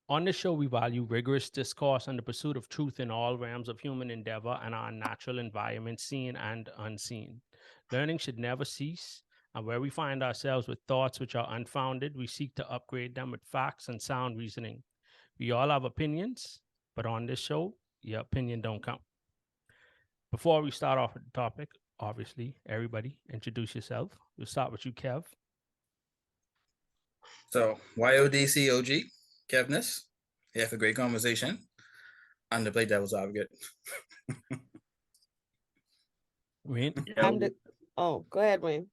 On this show, we value rigorous discourse and the pursuit of truth in all realms of human endeavor and our natural environment, seen and unseen. Learning should never cease, and where we find ourselves with thoughts which are unfounded, we seek to upgrade them with facts and sound reasoning. We all have opinions, but on this show, your opinion don't count. Before we start off with the topic, obviously, everybody introduce yourself. We'll start with you, Kev. So YODCOG, Kevness, here for great conversation. And to play devil's advocate. Wayne. Yeah, Oh, go ahead, Wayne.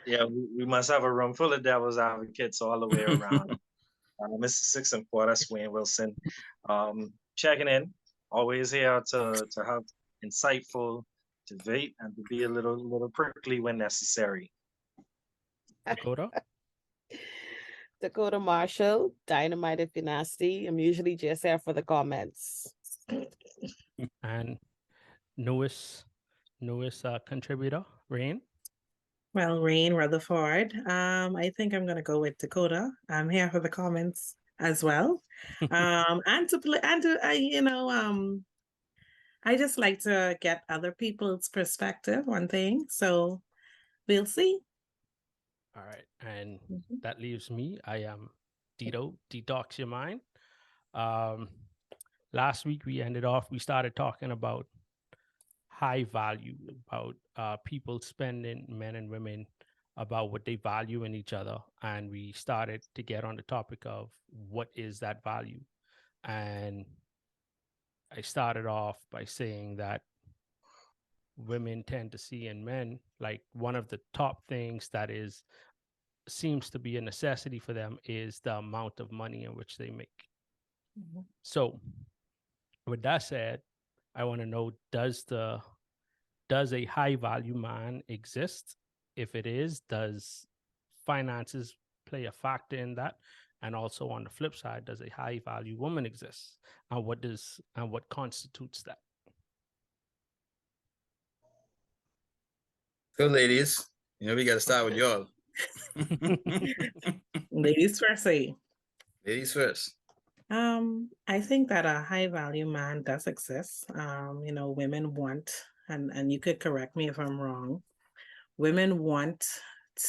yeah, we must have a room full of devil's advocates all the way around. Mr. Six and Four, that's Wayne Wilson. Checking in, always here to have insightful debate and to be a little prickly when necessary. Dakota. Dakota Marshall, Dynamite if you're nasty. I'm usually just here for the comments. And newest contributor, Rain. Well, Rain Rutherford. I think I'm gonna go with Dakota. I'm here for the comments as well. And to play and to I just like to get other people's perspective on things. So we'll see. All right, and that leaves me. I am Dito, Detox Your Mind. Last week we started talking about high value, about people spending, men and women, about what they value in each other. And we started to get on the topic of what is that value. And I started off by saying that women tend to see in men like one of the top things that seems to be a necessity for them is the amount of money in which they make. Mm-hmm. So with that said, I want to know, does a high value man exist? If it is, does finances play a factor in that? And also on the flip side, does a high value woman exist? And what constitutes that? So ladies, we got to start with y'all. Ladies first, say. Ladies first. I think that a high value man does exist. Women want, and you could correct me if I'm wrong, women want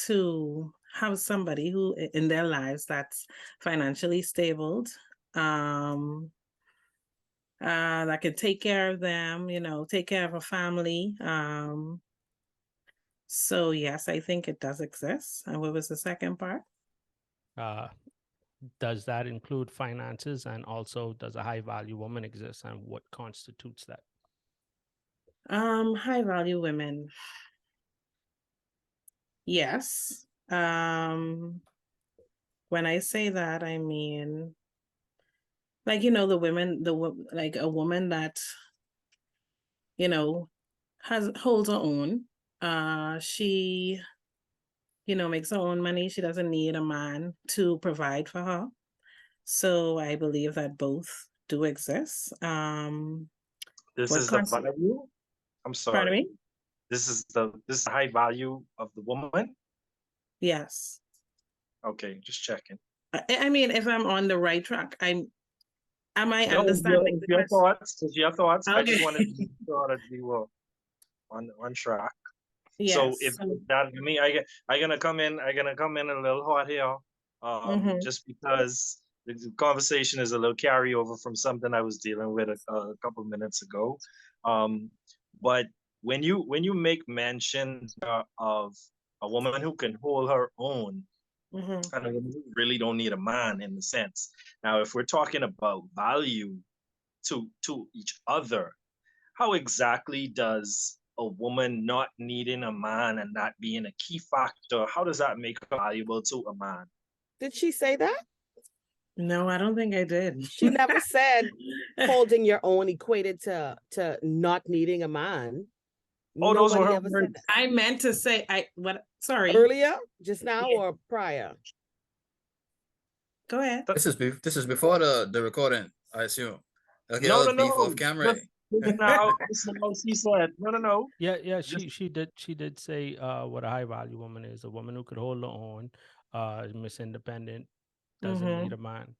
to have somebody who in their lives that's financially stable, that can take care of them, take care of a family. So yes, I think it does exist. And what was the second part? Does that include finances, and also does a high value woman exist, and what constitutes that? High value women. Yes. When I say that, I mean, like, the women, like a woman that, holds her own. She, makes her own money. She doesn't need a man to provide for her. So I believe that both do exist. This is the value. I'm sorry. Pardon me? This is the high value of the woman. Yes. Okay, just checking. I mean, if I'm on the right track, am I understanding your thoughts? Your thoughts. Okay. I just wanted to make sure that we were on track. Yes. So if that me, I'm gonna come in a little hot here, just because the conversation is a little carryover from something I was dealing with a couple of minutes ago. But when you make mention of a woman who can hold her own, and a woman who really don't need a man in the sense. Now, if we're talking about value to each other, how exactly does a woman not needing a man and that being a key factor, how does that make her valuable to a man? Did she say that? No, I don't think I did. She never said holding your own equated to not needing a man. Oh, those were her words. I meant to say sorry. Earlier, just now, or prior? Go ahead. This is before the recording, I assume. Okay, no. Off camera. Now she said no. Yeah. She did say what a high value woman is: a woman who could hold her own, Miss Independent, doesn't need a man.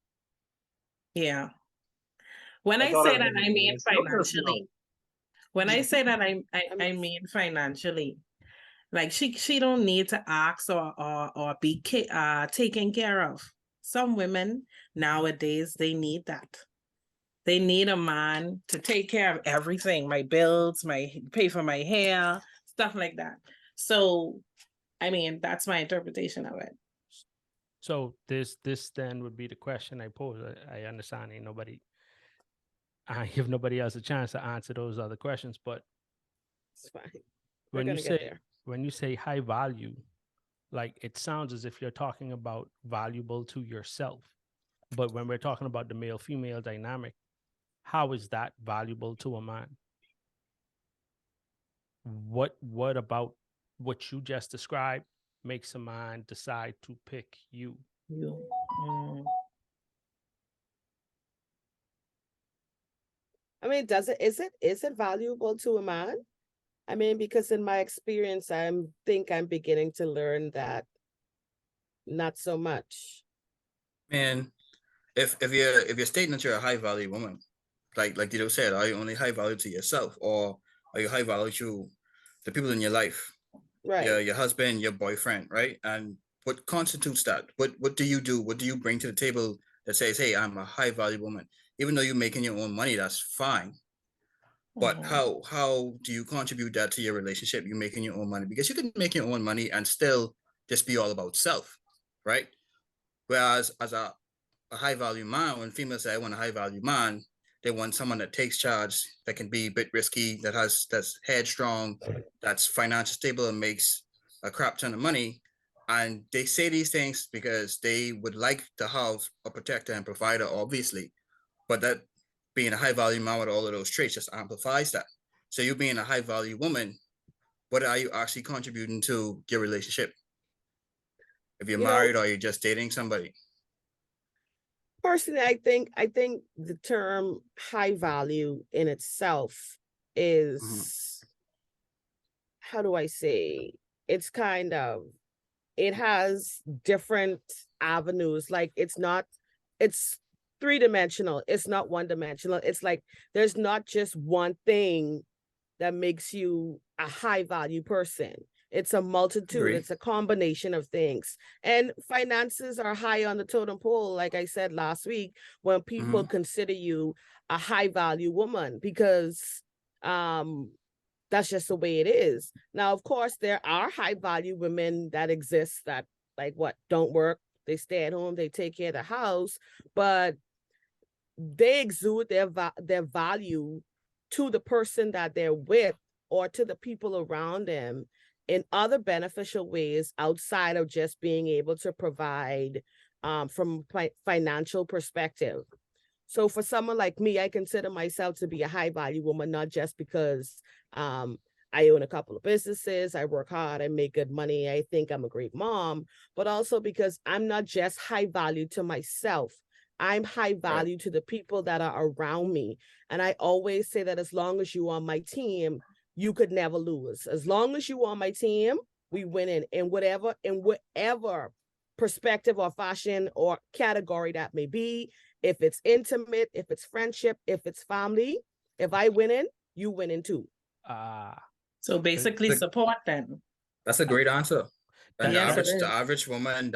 Yeah. When I I thought say I that, was I mean focused now. financially. When I say that, I mean- mean financially. Like she don't need to ask or be taken care of. Some women nowadays, they need that. They need a man to take care of everything, my bills, pay for my hair, stuff like that. So, I mean, that's my interpretation of it. So this then would be the question I pose. I understand ain't nobody, I give nobody else a chance to answer those other questions. But It's fine. We're when you gonna get say there. when you say high value, like it sounds as if you're talking about valuable to yourself. But when we're talking about the male female dynamic, how is that valuable to a man? What about what you just described makes a man decide to pick you? You. I mean, is it valuable to a man? I mean, because in my experience, I'm beginning to learn that not so much. Man, if you're stating that you're a high value woman, like Dido said, are you only high value to yourself, or are you high value to the people in your life, Right. your husband, your boyfriend, right? And what constitutes that? What do you do? What do you bring to the table that says, hey, I'm a high value woman? Even though you're making your own money, that's fine. But how do you contribute that to your relationship? You're making your own money, because you can make your own money and still just be all about self, right? Whereas as a high value man, when females say I want a high value man, they want someone that takes charge, that can be a bit risky, that's headstrong, that's financially stable and makes a crap ton of money. And they say these things because they would like to have a protector and provider, obviously. But that being a high value man with all of those traits just amplifies that. So you being a high value woman, what are you actually contributing to your relationship? If you're married or you're just dating somebody? Personally, I think the term high value in itself is, how do I say, it's kind of, it has different avenues. Like it's three-dimensional. It's not one-dimensional. It's like there's not just one thing that makes you a high value person. It's a multitude. Agree. It's a combination of things. And finances are high on the totem pole, like I said last week, when people consider you a high value woman, because that's just the way it is. Now, of course, there are high value women that exist that don't work. They stay at home, they take care of the house, but they exude their value to the person that they're with or to the people around them in other beneficial ways outside of just being able to provide from a financial perspective. So for someone like me, I consider myself to be a high value woman, not just because I own a couple of businesses, I work hard, I make good money, I think I'm a great mom, but also because I'm not just high value to myself. I'm high value to the people that are around me. And I always say that as long as you're on my team, you could never lose. As long as you're on my team, we win in whatever perspective or fashion or category that may be. If it's intimate, if it's friendship, if it's family, if I win in, you win in too. So basically support then. That's a great answer. And Yes, the average woman,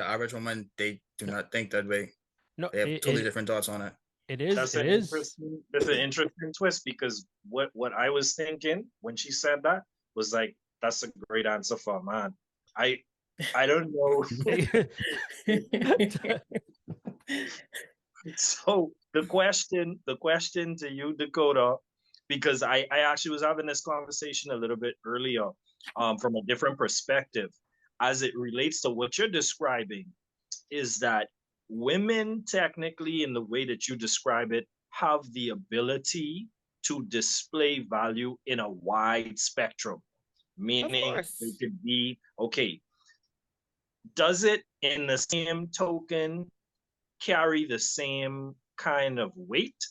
they do not think that way. No, they have totally different thoughts on it. It is. That's it an is. That's an interesting twist, because what I was thinking when she said that was like, that's a great answer for a man. I don't know. So the question to you, Dakota, because I actually was having this conversation a little bit earlier, from a different perspective, as it relates to what you're describing, is that women technically, in the way that you describe it, have the ability to display value in a wide spectrum, meaning it could be, okay, does it in the same token carry the same kind of weight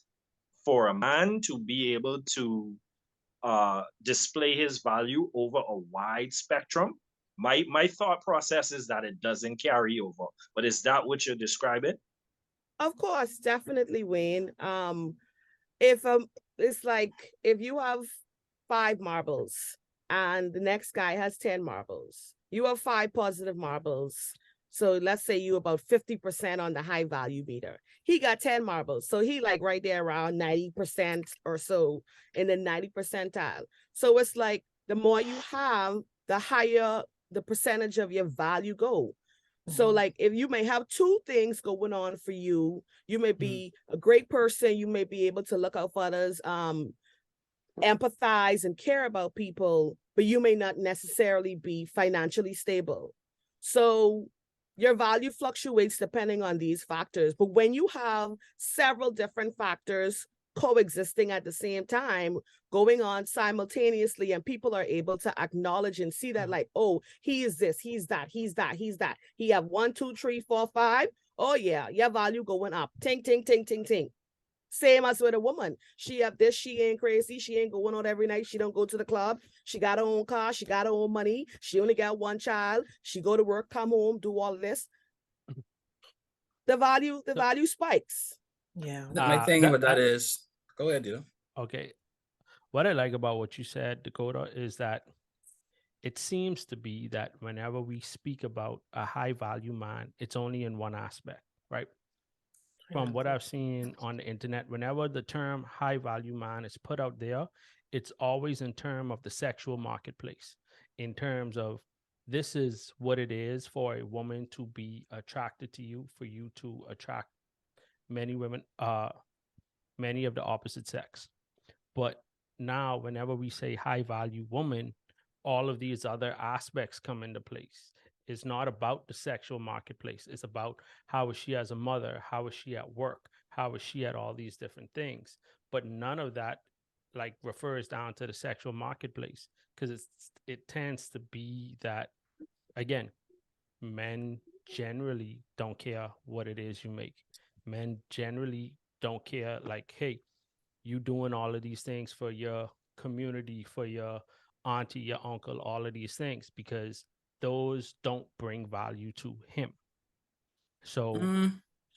for a man to be able to display his value over a wide spectrum? My thought process is that it doesn't carry over, but is that what you're describing? Of course, definitely, Wayne. If it's like if you have 5 marbles and the next guy has 10 marbles, you have 5 positive marbles. So let's say you about 50% on the high value meter. He got 10 marbles. So he like right there around 90% or so in the 90 percentile. So it's like the more you have, the higher the percentage of your value go. So like if you may have 2 things going on for you, you may be a great person, you may be able to look out for others, empathize and care about people, but you may not necessarily be financially stable. So your value fluctuates depending on these factors. But when you have several different factors coexisting at the same time, going on simultaneously, and people are able to acknowledge and see that, like, oh, he is this, he's that, he's that, he's that. He have 1, 2, 3, 4, 5. Oh yeah, your value going up. Ting, ting, ting, ting, ting. Same as with a woman. She have this, she ain't crazy. She ain't going out every night. She don't go to the club. She got her own car. She got her own money. She only got 1 child. She go to work, come home, do all of this. The value spikes. Yeah. My thing with that is, go ahead, Dito. Okay. What I like about what you said, Dakota, is that it seems to be that whenever we speak about a high value man, it's only in one aspect, right? From what I've seen on the internet, whenever the term high value man is put out there, it's always in terms of the sexual marketplace, in terms of this is what it is for a woman to be attracted to you, for you to attract many women, many of the opposite sex. But now, whenever we say high value woman, all of these other aspects come into place. It's not about the sexual marketplace. It's about how is she as a mother? How is she at work? How is she at all these different things? But none of that like refers down to the sexual marketplace, because it tends to be that, again, men generally don't care what it is you make. Men generally don't care, like, hey, you doing all of these things for your community, for your auntie, your uncle, all of these things, because those don't bring value to him. So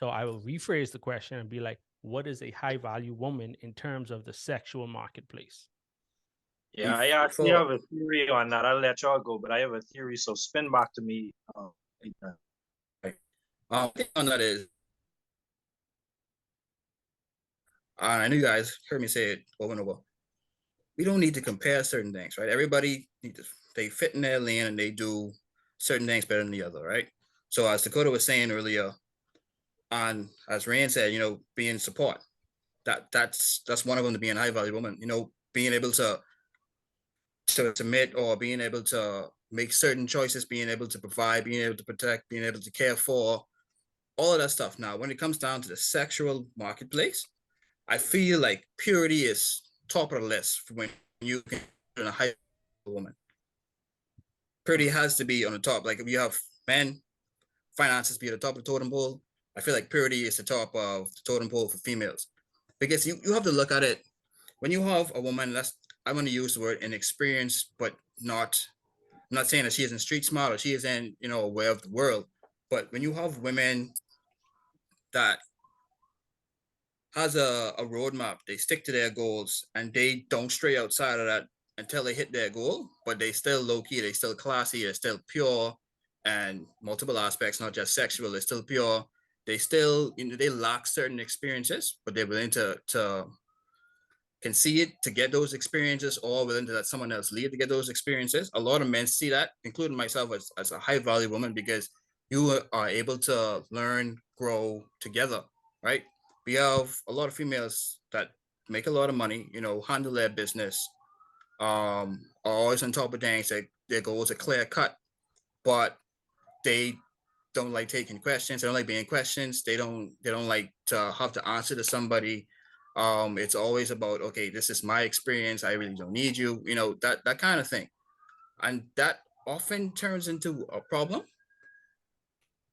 I will rephrase the question and be like, what is a high value woman in terms of the sexual marketplace? Yeah, I actually have a theory on that. I'll let y'all go, but I have a theory. So spin back to me. On that is, I know you guys heard me say it over and over. We don't need to compare certain things, right? Everybody they fit in their lane and they do certain things better than the other, right? So as Dakota was saying earlier, and as Rand said, being support, that's one of them, to be a high value woman. Being able to submit, or being able to make certain choices, being able to provide, being able to protect, being able to care for, all of that stuff. Now, when it comes down to the sexual marketplace, I feel like purity is top of the list for when you can be a high woman. Purity has to be on the top. Like if you have men, finances be at the top of the totem pole. I feel like purity is the top of the totem pole for females, because you have to look at it. When you have a woman, I'm going to use the word inexperienced, but I'm not saying that she isn't street smart or she isn't, aware of the world. But when you have women that has a roadmap, they stick to their goals and they don't stray outside of that until they hit their goal, but they still low key, they still classy, they're still pure, and multiple aspects, not just sexual, they're still pure. They still, they lack certain experiences, but they're willing to concede to get those experiences, or willing to let someone else lead to get those experiences. A lot of men see that, including myself, as a high value woman, because you are able to learn, grow together, right? We have a lot of females that make a lot of money, handle their business, are always on top of things. Their goals are clear cut, but they don't like taking questions. They don't like being questions. They don't like to have to answer to somebody. It's always about, okay, this is my experience. I really don't need you, that kind of thing. And that often turns into a problem,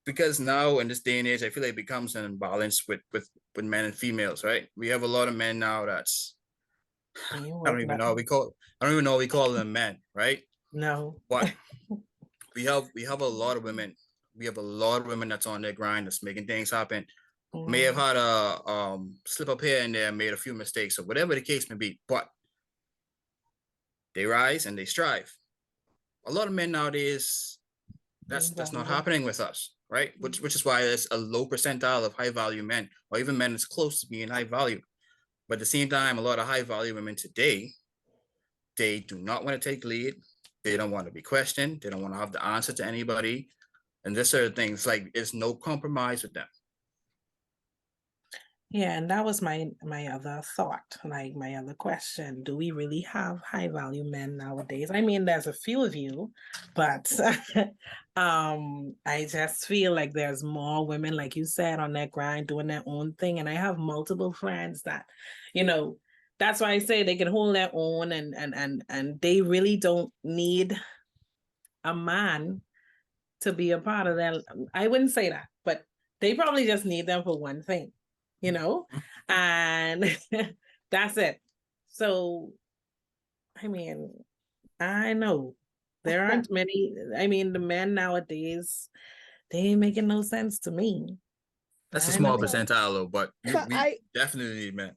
because now in this day and age, I feel like it becomes an imbalance with men and females, right? We have a lot of men now that's, I don't even know we call them men, right? No. But we have a lot of women. We have a lot of women that's on their grind, that's making things happen. may have had a slip up here and there, made a few mistakes, or whatever the case may be, but they rise and they strive. A lot of men nowadays, that's not happening with us, right? Which is why there's a low percentile of high value men, or even men that's close to being high value. But at the same time, a lot of high value women today, they do not want to take lead. They don't want to be questioned. They don't want to have the answer to anybody. And this sort of things, like, there's no compromise with them. Yeah, and that was my other thought, like my other question. Do we really have high value men nowadays? I mean, there's a few of you, but I just feel like there's more women, like you said, on that grind doing their own thing. And I have multiple friends that, you know, that's why I say they can hold their own and they really don't need a man to be a part of that. I wouldn't say that, but they probably just need them for one thing, you know, and that's it. So, I mean, I know there aren't many. I mean, the men nowadays, they ain't making no sense to me. That's a I small know. percentile, though, but we I definitely need men.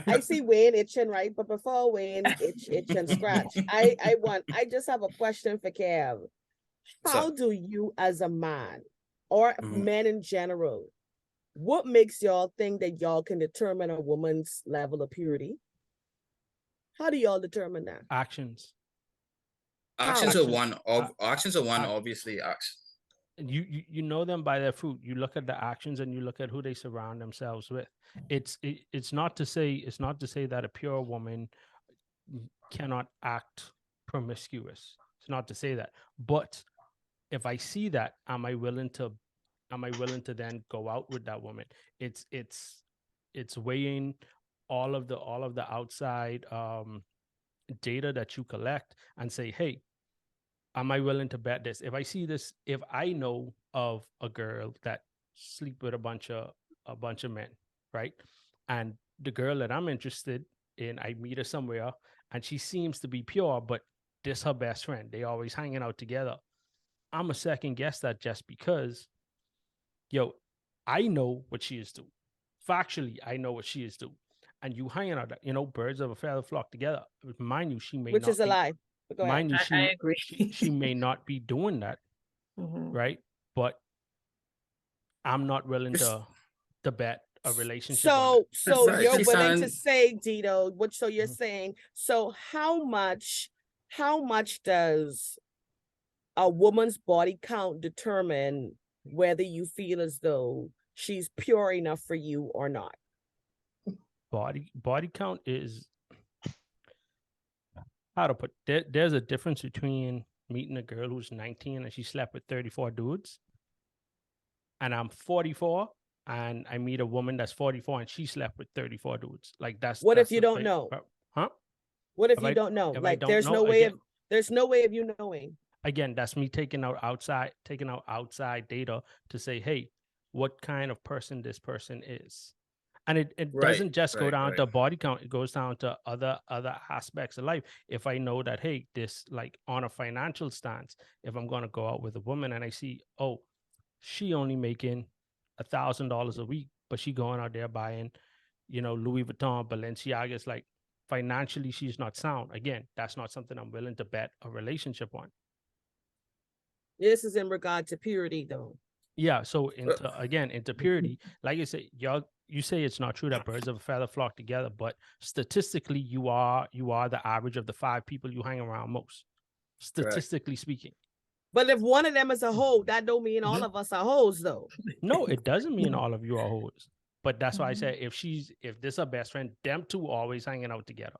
I see Wayne itching, right? But before Wayne itch and scratch, I just have a question for Kev. How do you, as a man, or men in general, what makes y'all think that y'all can determine a woman's level of purity? How do y'all determine that? Actions. Actions are one, obviously action. You know them by their fruit. You look at the actions and you look at who they surround themselves with. It's not to say that a pure woman cannot act promiscuous. It's not to say that. But if I see that, am I willing to then go out with that woman? It's weighing all of the outside data that you collect and say, hey, am I willing to bet this? If I see this, if I know of a girl that sleep with a bunch of men, right? And the girl that I'm interested in, I meet her somewhere and she seems to be pure, but this her best friend. They always hanging out together. I'm a second guess that just because, I know what she is doing. Factually, I know what she is doing. And you hanging out, birds of a feather flock together. Mind you, she may Which not is a lie. Go ahead. Mind you, I agree. she may not be doing that, right? But I'm not willing to bet a relationship on So that. you're willing to say, Dito, so you're saying, so how much does a woman's body count determine whether you feel as though she's pure enough for you or not? Body count is, how to put, there's a difference between meeting a girl who's 19 and she slept with 34 dudes, and I'm 44 and I meet a woman that's 44 and she slept with 34 dudes. Like that's if you don't know? Huh? What if you don't know? Like there's no way of you knowing. Again, that's me taking out outside data to say, hey, what kind of person this person is. And it doesn't just go down to body count. It goes down to other aspects of life. If I know that, hey, this, like on a financial stance, if I'm going to go out with a woman and I see, oh, she only making $1,000 a week, but she going out there buying, Louis Vuitton, Balenciaga, like financially, she's not sound. Again, that's not something I'm willing to bet a relationship on. This is in regard to purity, though. Yeah. So into purity, like you say, you say it's not true that birds of a feather flock together, but statistically, you are the average of the 5 people you hang around most, statistically speaking. But if one of them is a hoe, that don't mean all of us are hoes, though. No, it doesn't mean all of you are hoes. But that's why I said if this is her best friend, them two always hanging out together.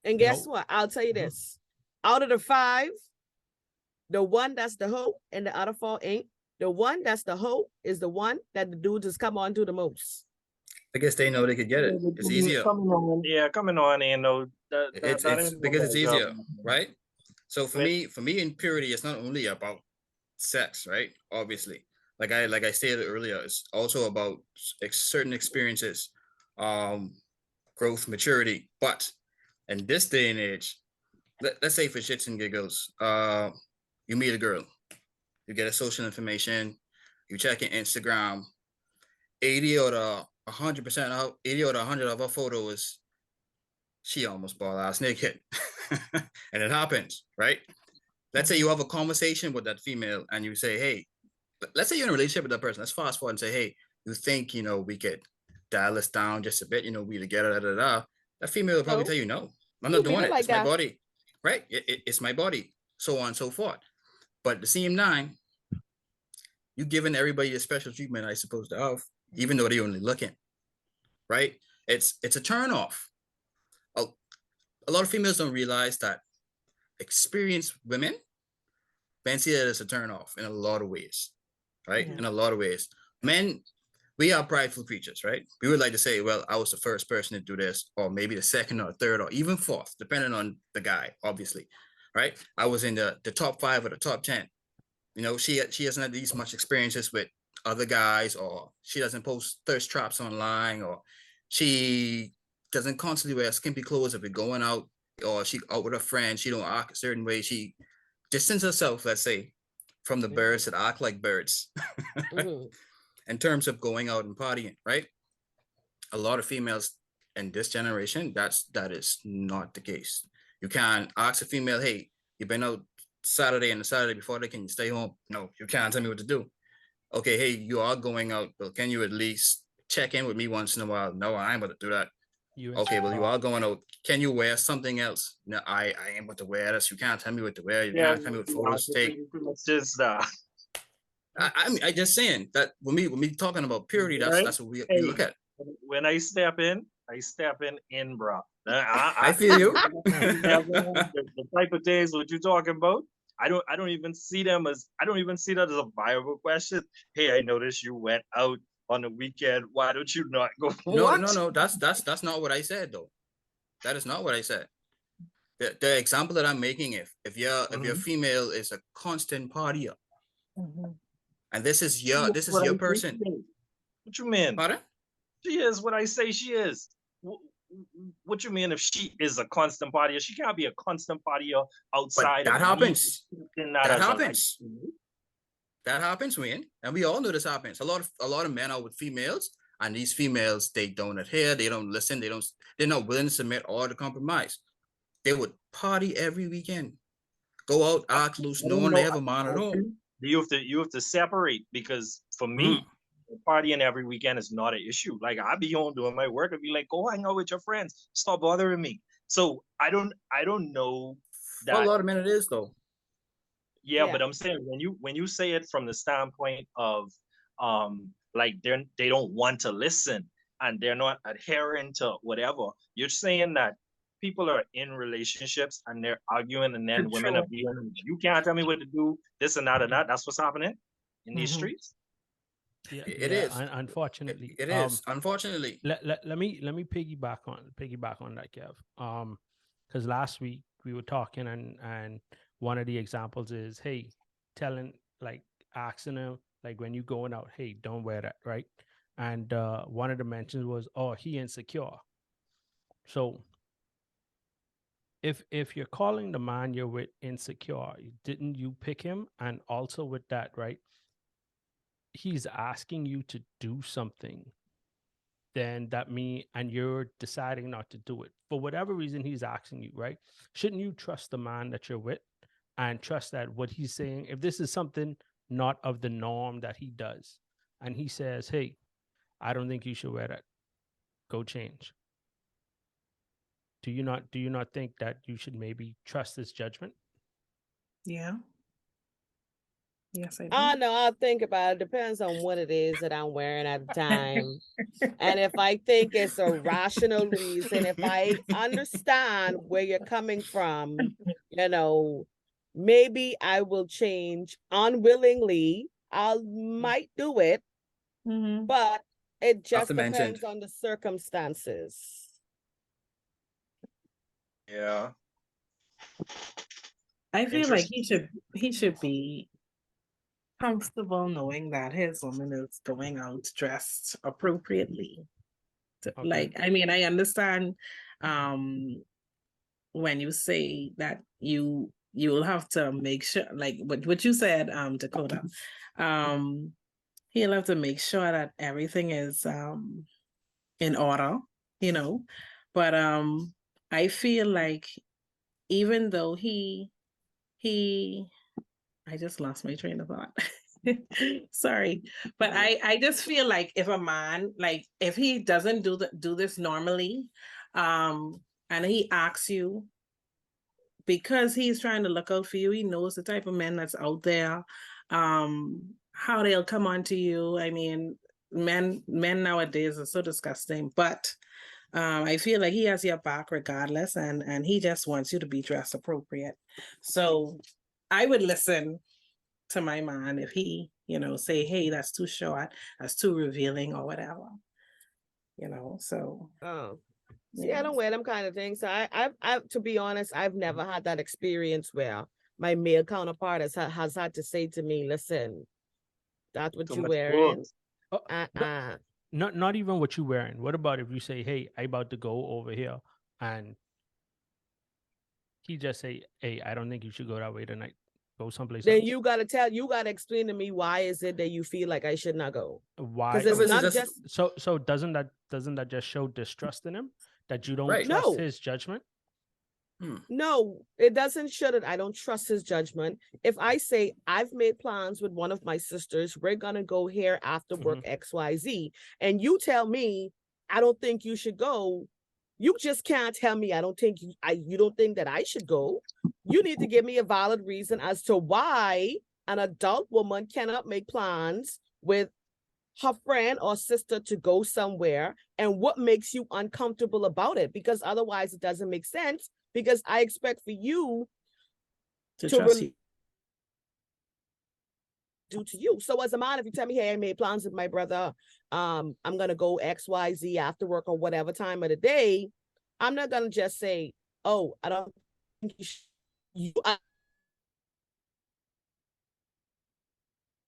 And guess what? I'll tell you this: out of the 5, the one that's the hoe and the other 4 ain't. The one that's the hoe is the one that the dudes just come on to the most. I guess they know they could get it. It's easier. Coming on, it's because it's easier, right? So for me, in purity, it's not only about sex, right? Obviously, like I stated earlier, it's also about certain experiences, growth, maturity. But in this day and age, let's say for shits and giggles, you meet a girl, you get a social information, you check your Instagram, 80 out of 100% of 80 out of 100 of her photos, she almost ball ass naked. And it happens, right? Let's say you have a conversation with that female and you say, hey, let's say you're in a relationship with that person. Let's fast forward and say, hey, you think, we could dial this down just a bit, we together, da, da, da. That female will probably No. tell you, no, I'm You not beat doing it it. like It's my that. body, right? It's my body, so on and so forth. But at the same time, you giving everybody a special treatment, I suppose, to have, even though they're only looking, right? It's a turn off. A lot of females don't realize that experienced women fancy that as a turn off in a lot of ways, right? Yeah. In a lot of ways. Men, we are prideful creatures, right? We would like to say, well, I was the first person to do this, or maybe the second or third, or even fourth, depending on the guy, obviously, right? I was in the top 5 or the top 10. She hasn't had these much experiences with other guys, or she doesn't post thirst traps online, or she doesn't constantly wear skimpy clothes if we're going out, or she out with a friend, she don't act a certain way. She distance herself, let's say, from the birds that act like birds. In terms of going out and partying, right? A lot of females in this generation, that is not the case. You can't ask a female, hey, you've been out Saturday and the Saturday before, can you stay home? No, you can't tell me what to do. Okay, hey, you are going out, well, can you at least check in with me once in a while? No, I ain't about to do that. Okay, well, you are going out. Can you wear something else? No, I ain't about to wear this. You can't tell me what to wear. You can't tell me what photos to take. I just saying that when we talking about purity, that's what we look at. When I step in bro. I feel you. The type of things what you're talking about, I don't even see that as a viable question. Hey, I noticed you went out on the weekend. Why don't you not go? No. That's not what I said, though. That is not what I said. The example that I'm making, if your female is a constant partier, and this is your person. What you mean? Pardon? She is what I say she is. What you mean if she is a constant partier? She can't be a constant partier outside. But that happens. That happens. That happens, Wayne, and we all know this happens. A lot of men are with females, and these females, they don't adhere, they don't listen, they're not willing to submit or to compromise. They would party every weekend, go out, act loose, knowing they have a man at home. You have to separate, because for me, partying every weekend is not an issue. Like, I be home doing my work and be like, go hang out with your friends, stop bothering me. So I don't know that. For a lot of men it is, though. Yeah, but I'm saying when you say it from the standpoint of like they don't want to listen and they're not adhering to whatever, you're saying that people are in relationships and they're arguing, and then women are being, you can't tell me what to do, this and that and that. That's what's happening in these streets. Yeah, it is. Unfortunately, it is. Unfortunately, let me piggyback on that, Kev. Because last week we were talking, and one of the examples is, hey, asking him, like, when you going out, hey, don't wear that, right? And one of the mentions was, oh, he insecure. So if you're calling the man you're with insecure, didn't you pick him? And also with that, right, he's asking you to do something, then and you're deciding not to do it for whatever reason he's asking you, right? Shouldn't you trust the man that you're with and trust that what he's saying, if this is something not of the norm that he does, and he says, hey, I don't think you should wear that, go change. Do you not think that you should maybe trust his judgment? Yeah. Yes, I do. No, I'll think about it. Depends on what it is that I'm wearing at the time. And if I think it's a rational reason, if I understand where you're coming from, maybe I will change unwillingly. Might do it, but it just depends on the circumstances. Yeah. I feel like he should be comfortable knowing that his woman is going out dressed appropriately. Okay. Like, I mean, I understand when you say that you will have to make sure, like what you said, Dakota, he'll have to make sure that everything is in order, you know. But I feel like even though he I just lost my train of thought. Sorry. But I just feel like if a man, like if he doesn't do this normally, and he asks you because he's trying to look out for you, he knows the type of men that's out there, how they'll come onto you. I mean, men nowadays are so disgusting, but I feel like he has your back regardless, and he just wants you to be dressed appropriate. So I would listen to my man if he, say, hey, that's too short, that's too revealing or whatever, so. Oh, see, I don't wear them kind of things. So I, to be honest, I've never had that experience where my male counterpart has had to say to me, listen, that's what Too you much wearing. clothes. Not even what you wearing. What about if you say, hey, I about to go over here, and he just say, hey, I don't think you should go that way tonight. Go someplace Then else. you gotta explain to me why is it that you feel like I should not go? Why? Because it's not just so doesn't that just show distrust in him, that you don't Right. trust No. his judgment? No, it doesn't show that I don't trust his judgment. If I say I've made plans with one of my sisters, we're gonna go here after work XYZ, and you tell me I don't think you should go, you just can't tell me I don't think you don't think that I should go. You need to give me a valid reason as to why an adult woman cannot make plans with her friend or sister to go somewhere, and what makes you uncomfortable about it, because otherwise it doesn't make sense, because I expect for you To to trust you. do to you. So as a man, if you tell me, hey, I made plans with my brother, I'm gonna go XYZ after work or whatever time of the day, I'm not gonna just say, oh, I don't think you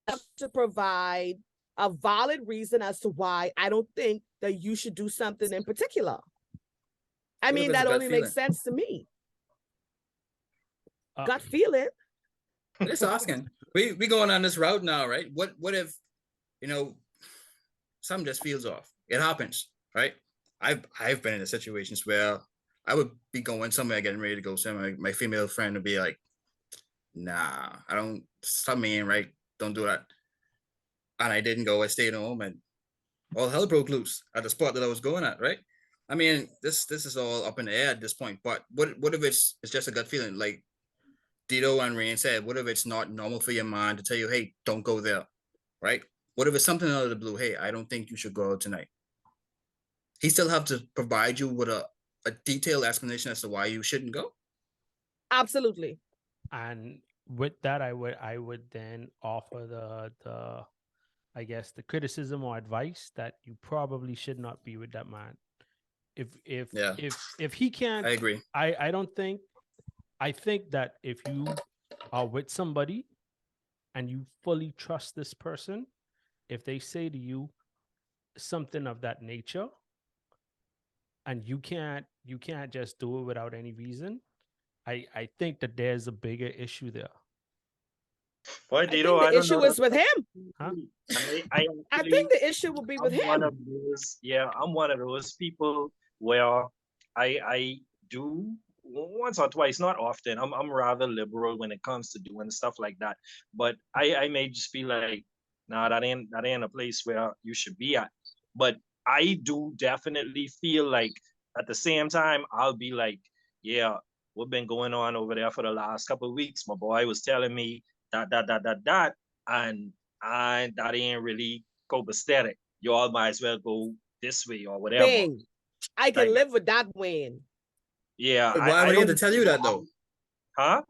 have to provide a valid reason as to why I don't think that you should do something in particular. I What if mean, it's a that gut only makes feeling? sense to me. Gut feeling. Just asking. We going on this route now, right? What if, something just feels off? It happens, right? I've been in situations where I would be going somewhere, getting ready to go somewhere. My female friend would be like, nah, I don't, stop me in, right? Don't do that. And I didn't go. I stayed home, and all hell broke loose at the spot that I was going at, right? I mean, this is all up in the air at this point. But what if it's just a gut feeling? Like Dito and Rain said, what if it's not normal for your mind to tell you, hey, don't go there, right? What if it's something out of the blue? Hey, I don't think you should go out tonight. He still have to provide you with a detailed explanation as to why you shouldn't go. Absolutely. And with that, I would then offer the I guess the criticism or advice that you probably should not be with that man. If he can't, I agree. I think that if you are with somebody and you fully trust this person, if they say to you something of that nature and you can't just do it without any reason, I think that there's a bigger issue there. Boy, I think Dito, the I don't issue know. is with him. Huh? I I think the issue will be with I'm one him. of those, I'm one of those people where I do once or twice, not often. I'm rather liberal when it comes to doing stuff like that. But I may just feel like, nah, that ain't a place where you should be at. But I do definitely feel like at the same time, I'll be like, yeah, what's been going on over there for the last couple of weeks? My boy was telling me that, and that ain't really copacetic. You all might as well go this way or whatever. Bing. I can Like, live with that, Wayne. Yeah. Why would he have to tell you that though? Huh?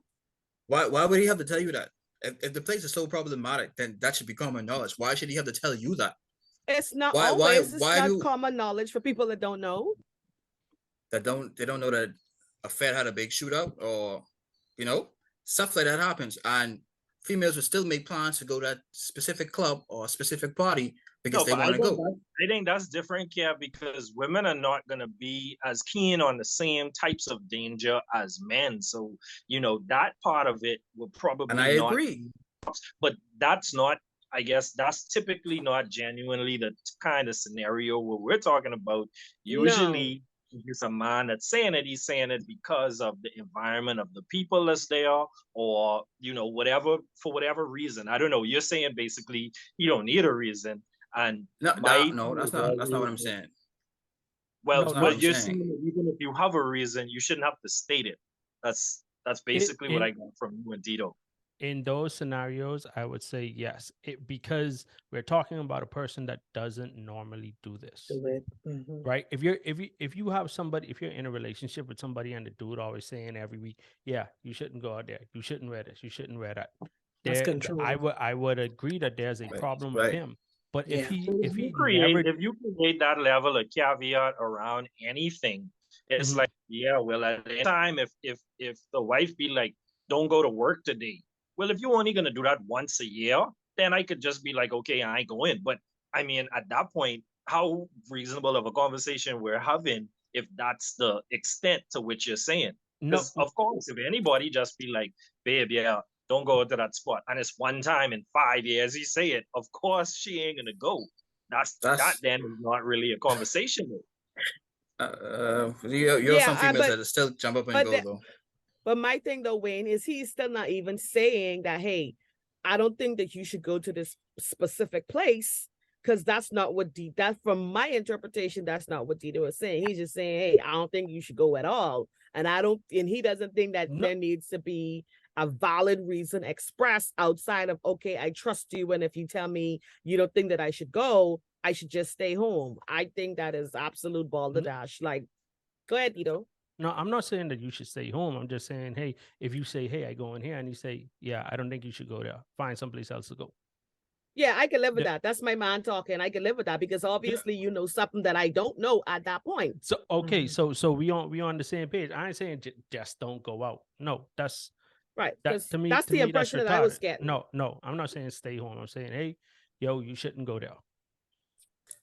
Why would he have to tell you that? If the place is so problematic, then that should be common knowledge. Why should he have to tell you that? It's not Why always. It's not do common knowledge for people that don't know. they don't know that a Fed had a big shootout, or stuff like that happens, and females would still make plans to go to that specific club or specific party because they but want to go. I think that's different, yeah, because women are not gonna be as keen on the same types of danger as men. So, that part of it will probably And I not. agree. But that's not I guess that's typically not genuinely the kind of scenario where we're talking about. No. Usually, it's a man that's saying it. He's saying it because of the environment of the people that's there, or whatever, for whatever reason. I don't know. You're saying basically you don't need a reason, and No, my no, that's not what I'm saying. Well, That's not what but I'm you're saying. saying that even if you have a reason, you shouldn't have to state it. That's basically what I got from you and Tito. In those scenarios, I would say yes, because we're talking about a person that doesn't normally do this, right? If you have somebody, if you're in a relationship with somebody and the dude always saying every week, yeah, you shouldn't go out there, you shouldn't wear this, you shouldn't wear that. That's control. I would agree that there's a problem with him. But if he if you create that level of caveat around anything, it's like, yeah, well, at the time, if the wife be like, don't go to work today. Well, if you're only gonna do that once a year, then I could just be like, okay, I ain't going. But I mean, at that point, how reasonable of a conversation we're having if that's the extent to which you're saying? Because of course, if anybody just be like, babe, yeah, don't go to that spot, and it's one time in 5 years he say it, of course she ain't gonna go. That then is not really a conversation. You're some females that still jump up and go though. But my thing though, Wayne, is he's still not even saying that, hey, I don't think that you should go to this specific place, because that's not what that's from my interpretation, that's not what Dito is saying. He's just saying, hey, I don't think you should go at all. And he doesn't think that there needs to be a valid reason expressed outside of, okay, I trust you, and if you tell me you don't think that I should go, I should just stay home. I think that is absolute balderdash. Like, go ahead, Dito. No, I'm not saying that you should stay home. I'm just saying, hey, if you say, hey, I go in here, and you say, yeah, I don't think you should go there, find someplace else to go. Yeah, I can live with that. That's my man talking. I can live with that, because obviously you know something that I don't know at that point. So okay, so we on the same page. I ain't saying just don't go out. No, that's right. That to me, that's the impression that I was getting. No, I'm not saying stay home. I'm saying, hey, yo, you shouldn't go there.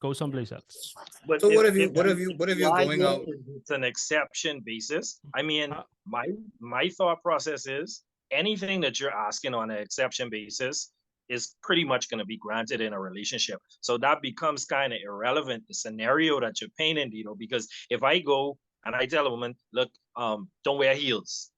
Go someplace else. But so what have you going out? It's an exception basis. I mean, my thought process is anything that you're asking on an exception basis is pretty much going to be granted in a relationship. So that becomes kind of irrelevant, the scenario that you're painting, because if I go and I tell a woman, look, don't wear heels.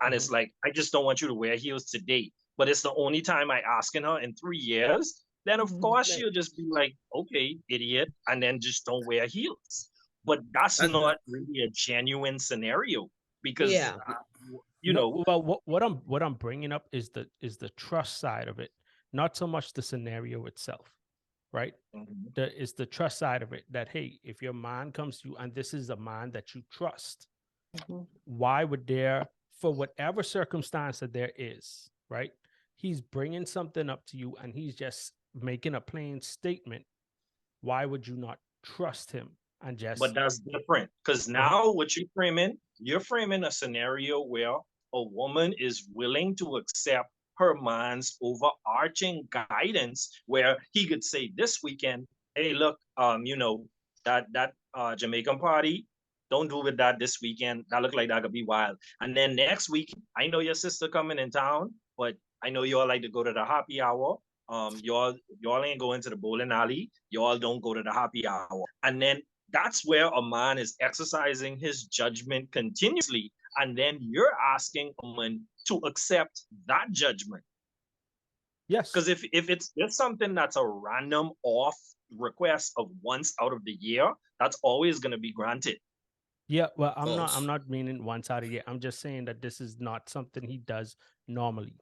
And it's like, I just don't want you to wear heels today. But it's the only time I asking her in 3 years. Then of course she'll just be like, okay, idiot, and then just don't wear heels. But that's not really a genuine scenario, because Well, what I'm bringing up is the trust side of it, not so much the scenario itself, right? It's the trust side of it, that hey, if your man comes to you and this is a man that you trust, why would there, for whatever circumstance that there is, right? He's bringing something up to you and he's just making a plain statement. Why would you not trust him and just? But that's different, because now what you're framing a scenario where a woman is willing to accept her man's overarching guidance, where he could say this weekend, hey, look, that Jamaican party, don't do with that this weekend. That look like that could be wild. And then next week, I know your sister coming in town, but I know y'all like to go to the happy hour. Y'all ain't going to the bowling alley. Y'all don't go to the happy hour. And then that's where a man is exercising his judgment continuously. And then you're asking a woman to accept that judgment. Yes. Because if it's just something that's a random off request of once out of the year, that's always going to be granted. Yeah, well, I'm not meaning once out of the year. I'm just saying that this is not something he does normally.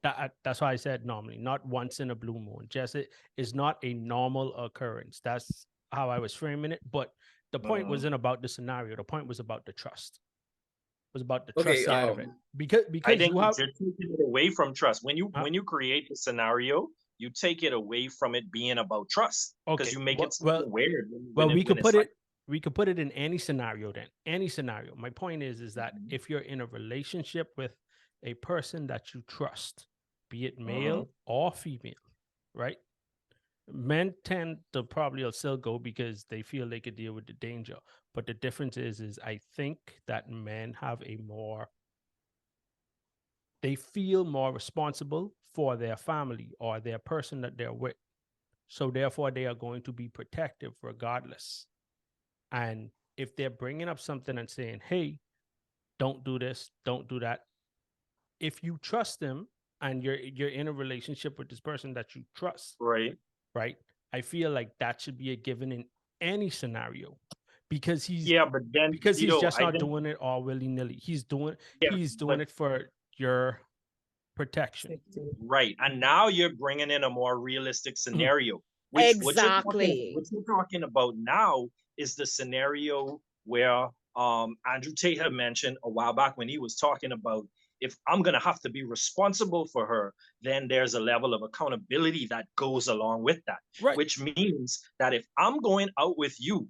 That's why I said normally, not once in a blue moon. Just it is not a normal occurrence. That's how I was framing it. But the point wasn't about the scenario. The point was about the trust. It was about the trust side of it. Because I think you're taking it away from trust. When you create the scenario, you take it away from it being about trust, because you make it weird. Well, we could put it in any scenario then. Any scenario. My point is that if you're in a relationship with a person that you trust, be it male or female, right? Men tend to probably still go because they feel they could deal with the danger. But the difference is I think that men have a more they feel more responsible for their family or their person that they're with. So therefore, they are going to be protective regardless. And if they're bringing up something and saying, hey, don't do this, don't do that, if you trust them and you're in a relationship with this person that you trust, Right. I feel like that should be a given in any scenario, because he's but then because he's just not think, doing it all willy-nilly. He's doing but- it for your protection. Safety. right. And now you're bringing in a more realistic scenario. What Exactly. you're talking about now is the scenario where Andrew Tate had mentioned a while back when he was talking about, if I'm going to have to be responsible for her, then there's a level of accountability that goes along with that. Right. Which means that if I'm going out with you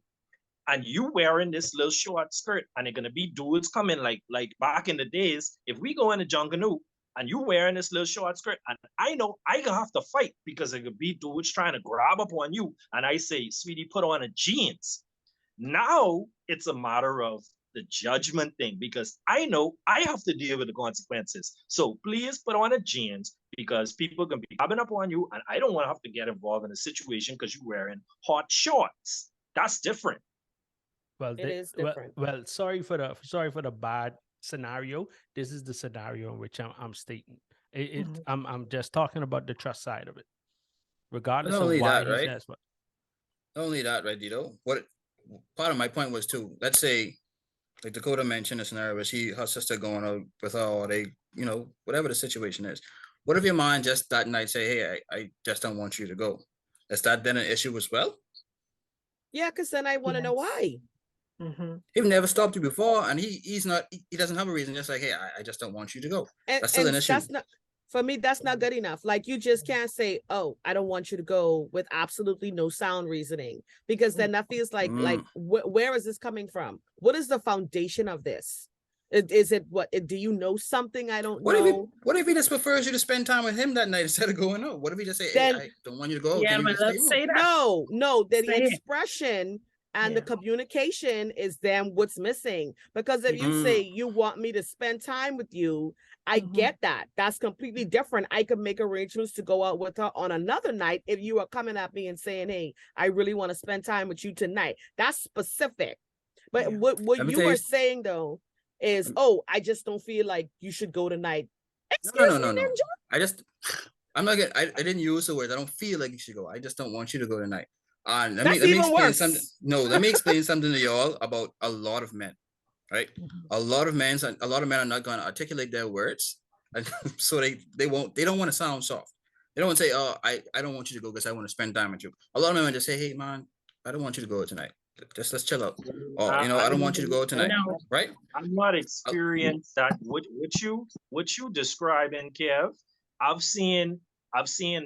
and you wearing this little short skirt and they're going to be dudes coming like back in the days, if we go in a Junkanoo and you wearing this little short skirt, and I know I gonna have to fight because it could be dudes trying to grab up on you, and I say, sweetie, put on a jeans. Now it's a matter of the judgment thing, because I know I have to deal with the consequences. So please put on a jeans, because people can be grabbing up on you, and I don't want to have to get involved in a situation because you're wearing hot shorts. That's different. Well, It is different. Well, sorry for the bad scenario. This is the scenario in which I'm stating. I'm just talking about the trust side of it, regardless Not of only why that, he right? says what. Not only that, right, Dito? What part of my point was too, let's say, like Dakota mentioned a scenario where her sister going out with her, or they, whatever the situation is. What if your mind just that night say, hey, I just don't want you to go? Is that then an issue as well? Yeah, because then I want to know why. He've never stopped you before, and he doesn't have a reason. Just like, hey, I just don't want you to go. And, That's still an and issue. that's not, for me, that's not good enough. Like, you just can't say, oh, I don't want you to go with absolutely no sound reasoning, because then that feels like where is this coming from? What is the foundation of this? Is it what? Do you know something I don't know? What if he just prefers you to spend time with him that night instead of going out? What if he just say, hey, I don't want you to go? Yeah, Can you but just stay let's home? say that. No, the Say it. expression and the Yeah. communication is then what's missing. Because if you say you want me to spend time with you, I get that. That's completely different. I could make arrangements to go out with her on another night if you are coming at me and saying, hey, I really want to spend time with you tonight. That's specific. But Yeah. what Let me you tell were you- saying though is, oh, I just don't feel like you should go tonight. No. Excuse me, Ninja? I'm not getting. I didn't use the words. I don't feel like you should go. I just don't want you to go tonight. Let That's me even explain worse. something. No, let me explain something to y'all about a lot of men. Right, a lot of men are not going to articulate their words, and so they don't want to sound soft. They don't want to say, oh, I don't want you to go because I want to spend time with you. A lot of men just say, hey man, I don't want you to go tonight. Just let's chill out. Or I don't want you to go tonight. know. Right? I'm not experienced that what you describing, Kev. I've seen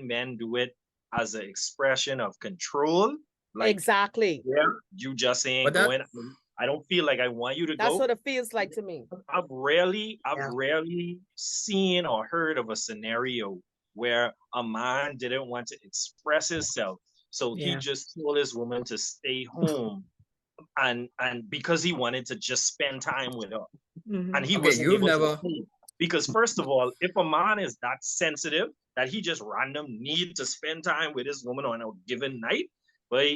men do it as an expression of control. Like, Exactly. yeah, you just ain't But that- going. I don't feel like I want you to That's go. what it feels like to me. I've rarely seen or heard of a scenario where a man didn't want to express himself, so he Yeah. just told his woman to stay home, and because he wanted to just spend time with her, and he Okay, wasn't you've able never- to pay. Because first of all, if a man is that sensitive that he just random need to spend time with his woman on a given night, but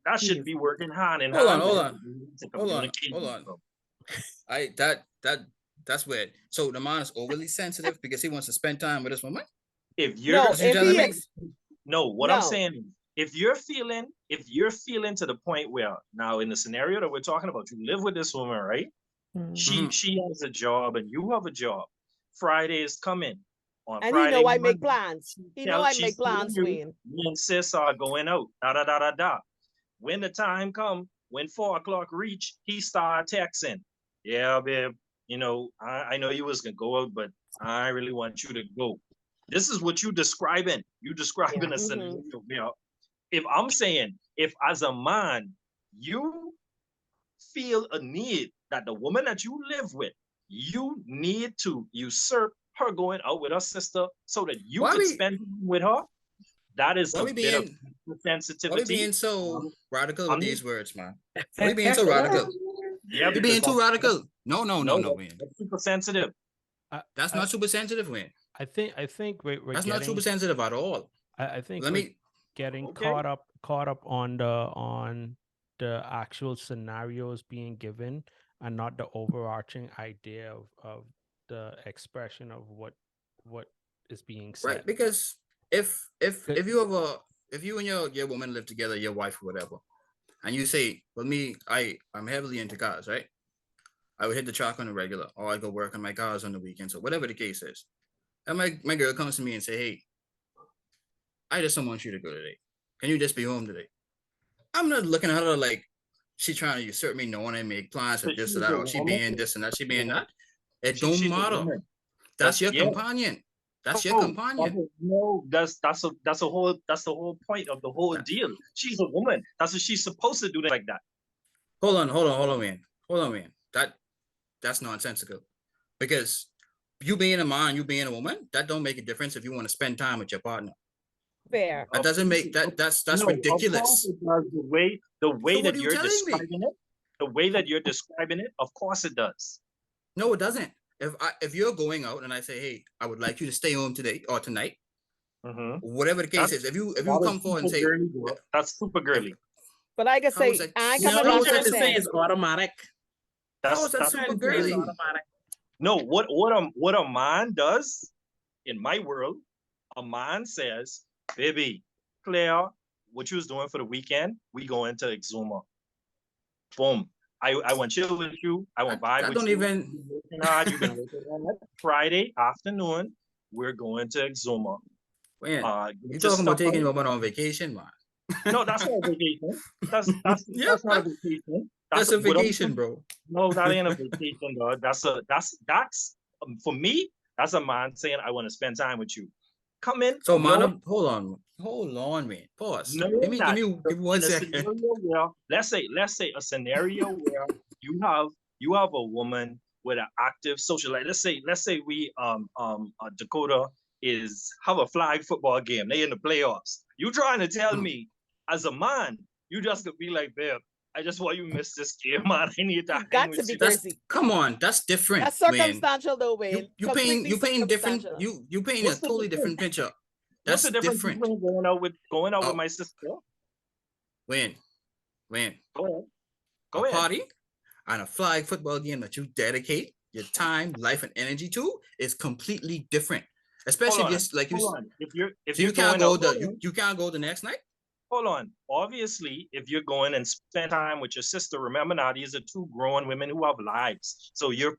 that should be working hand in Hold hand. on, with hold him on. to Hold on, communicate hold with on. them. That's weird. So the man is overly sensitive because he wants to spend time with his woman. If you're No, That's what if you're he telling me? no, what I'm No. saying is, if you're feeling to the point where now in the scenario that we're talking about, you live with this woman, right? She has a job and you have a job. Friday is coming. On And Friday, he know I make morning, plans. He know I she's make plans, telling you, Wayne. me and sis are going out. Da da da da da. When the time come, when 4 o'clock reach, he start texting. Yeah, babe. I know you was gonna go out, but I really want you to go. This is what you describing. You describing a scenario. If I'm saying, if as a man, you feel a need that the woman that you live with, you need to usurp her going out with her sister so that you Why can we- spend time with her, that is Why a we bit of being- Why are we sensitivity. being so radical with I'm- these words, man? Why are we being so radical? Yeah, You're being because too radical. No, no, man. that's super sensitive. That's not super sensitive, Wayne. I think we're That's not getting. super sensitive at all. I think Let we're me. getting Okay. caught up on the actual scenarios being given and not the overarching idea of the expression of what is being said. Right, because if Good. you and your woman live together, your wife or whatever, and you say, well, I'm heavily into cars, right? I would hit the track on a regular, or I go work on my cars on the weekends, or whatever the case is. And my girl comes to me and say, hey, I just don't want you to go today. Can you just be home today? I'm not looking at her like she trying to usurp me, knowing I make plans for But this she's or that, a or she woman. being this and that, she being that. It She's don't a matter. woman. That's your Yeah. companion. That's your No, companion. No, that's the whole point of the whole deal. She's a woman. That's what she's supposed to do like that. Hold on, man. That's nonsensical. Because you being a man, you being a woman, that don't make a difference if you want to spend time with your partner. Fair. That doesn't make that's No, ridiculous. Of course it does. The way So what that are you you're telling me? describing it, the way that you're describing it, of course it does. No, it doesn't. If you're going out and I say, hey, I would like you to stay home today or tonight, whatever the case is, if you come forward and say girly, that's super girly. But like I How is say, that- I You You know know come what how I'm is trying that to say understand. is automatic. How is that That's super Trying to say girly? it's automatic. no. What a man does in my world, a man says, "Baby, Claire, what you was doing for the weekend? We going to Exuma. Boom. I want to chill with you. I want to vibe That with don't you. even- You've been working hard. You've been working hard. Friday afternoon, we're going to Exuma. Man, Get you your talking about stuff taking out. your woman on vacation, man. No, that's not a vacation. That's Yeah, that's not a vacation. That's a what I'm- vacation, bro. No, that ain't a vacation, dog. That's for me. That's a man saying I want to spend time with you. Come in. So, man, know- hold on, man. Pause. know Give me that give me 1 in a second. scenario where, let's say a scenario where you have a woman with an active social life. Let's say we Dakota have a flag football game. They in the playoffs. You trying to tell me as a man, you just could be like, babe, I just want you miss this game, man. I need to You hang got with to be you. crazy. Come on, that's different. That's man. circumstantial though, Wayne. You Completely paint different. circumstantial. You paint a What's the totally difference? different picture. What's That's the difference different. between going out with Oh. my sister? When Go ahead. a Go ahead. party and a flag football game that you dedicate your time, life, and energy to is completely different. Especially Hold if you're like you. Hold on. If you're So you going can't go out, you can't go the next night. hold on. Obviously, if you're going and spend time with your sister, remember now these are two grown women who have lives. So you're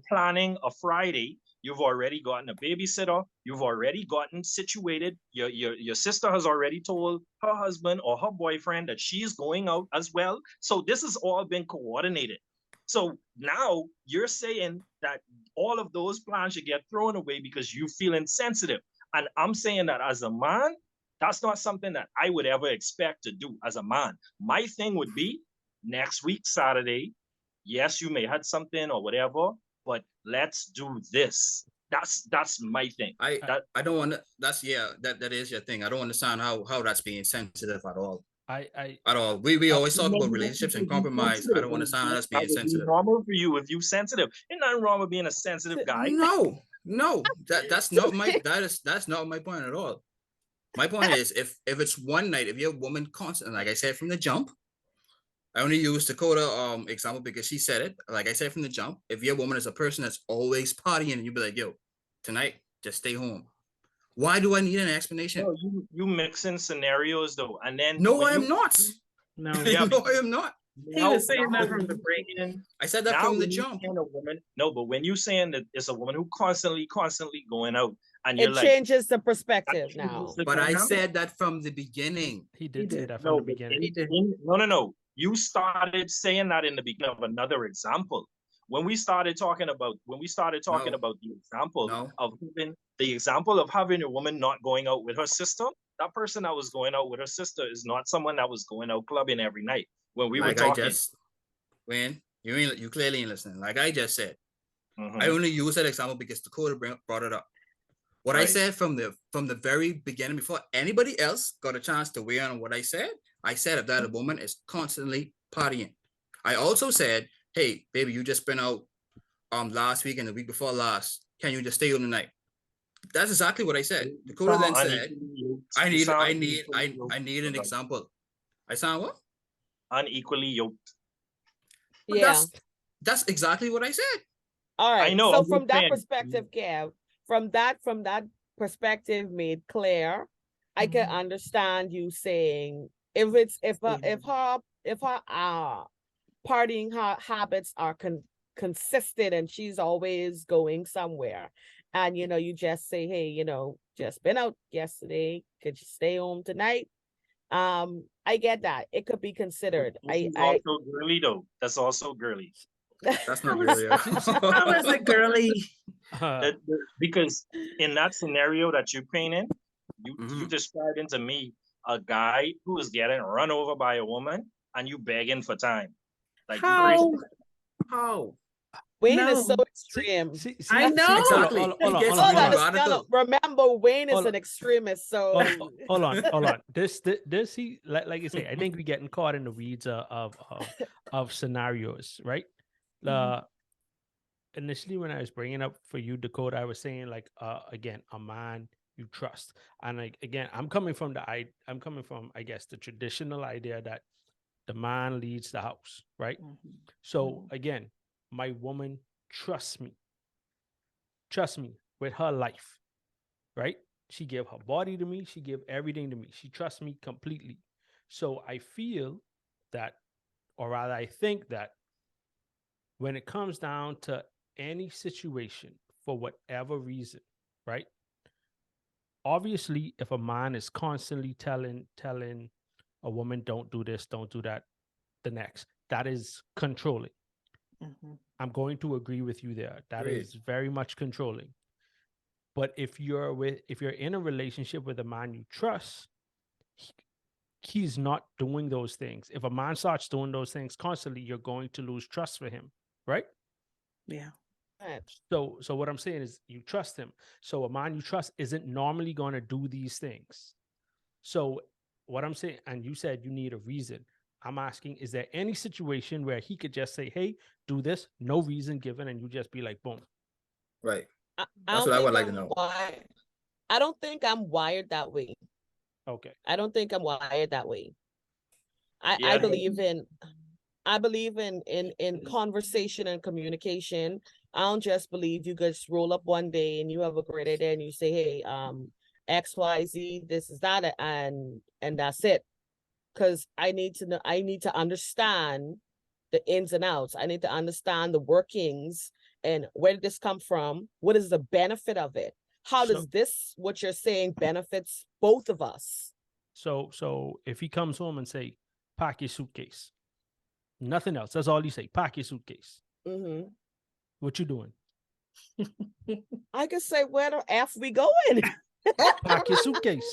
planning a Friday. You've already gotten a babysitter. You've already gotten situated. Your sister has already told her husband or her boyfriend that she's going out as well. So this has all been coordinated. So now you're saying that all of those plans should get thrown away because you feel insensitive. And I'm saying that as a man, that's not something that I would ever expect to do as a man. My thing would be next week, Saturday. Yes, you may have something or whatever, but let's do this. That's my thing. I don't want to. That is your thing. I don't understand how that's being sensitive at all. At all. We always talk about relationships and compromise. I don't understand how that's being sensitive. Normal for you if you sensitive. Ain't nothing wrong with being a sensitive guy. No, that's not my point at all. My point is if it's one night, if your woman constantly, like I said from the jump, I only use Dakota example because she said it. Like I said from the jump, if your woman is a person that's always partying, and you be like, yo, tonight, just stay home. Why do I need an explanation? No, you mixing scenarios though, and then no, I am not. No, Yeah. No, I am not. he was saying that from the break. I said that Now from the when you jump. saying a woman, no, but when you saying that it's a woman who constantly going out, and you're It like, changes the perspective that now. changes the But I dynamic. said that from the beginning. He did say that from No, the but beginning. He did. no. You started saying that in the beginning of another example. When we started talking about the example No. of having a woman not going out with her sister, that person that was going out with her sister is not someone that was going out clubbing every night. When we were talking, You clearly ain't listening. Like I just said, Mhm. I only use that example because Dakota brought it up. What I Right. said from the very beginning, before anybody else got a chance to weigh in on what I said if that a woman is constantly partying. I also said, hey, baby, you just been out last week and the week before last can you just stay on the night? That's exactly what I said. Dakota then said, I need an example. I sound what? Unequally yoked. But Yeah. that's exactly what I said. All right. I know, So I'm from just that saying. perspective, Kev, from that perspective made clear, I can understand you saying if her partying habits are consistent and she's always going somewhere, and you just say, hey, just been out yesterday, could you stay home tonight? I get that. It could be considered. That's also girly though. That's also girly. That's not really. How is it girly? Because in that scenario that you painted, you described into me a guy who is getting run over by a woman and you begging for time. Like How? Wayne No. is so extreme. I know. Exactly. Remember, Wayne is an extremist, so hold on. This he like you say, I think we're getting caught in the weeds of scenarios, right? Initially when I was bringing up for you, Dakota, I was saying like again, a man you trust, and like again, I'm coming from I guess the traditional idea that the man leads the house, right? So again, my woman trusts me with her life, right? She gave her body to me. She gave everything to me. She trusts me completely. So I feel that, or rather I think that when it comes down to any situation for whatever reason, right? Obviously, if a man is constantly telling a woman, don't do this, don't do that, the next, that is controlling. I'm going to agree with you there. That is very much controlling. But if you're in a relationship with a man you trust, he's not doing those things. If a man starts doing those things constantly, you're going to lose trust for him, right? Yeah. So what I'm saying is you trust him. So a man you trust isn't normally going to do these things. So what I'm saying, and you said you need a reason. I'm asking, is there any situation where he could just say, hey, do this, no reason given, and you just be like, boom. Right. That's what I would like to know. I don't think I'm wired that way. Okay. I don't think I'm wired that way. I believe in conversation and communication. I don't just believe you just roll up one day and you have a great idea and you say, hey, XYZ, this is that, and that's it. Because I need to know, I need to understand the ins and outs. I need to understand the workings and where did this come from? What is the benefit of it? How does this, what you're saying, benefits both of us? So if he comes home and say, pack your suitcase, nothing else, that's all you say, pack your suitcase. What you doing? I can say, where the F we going? Pack your suitcase.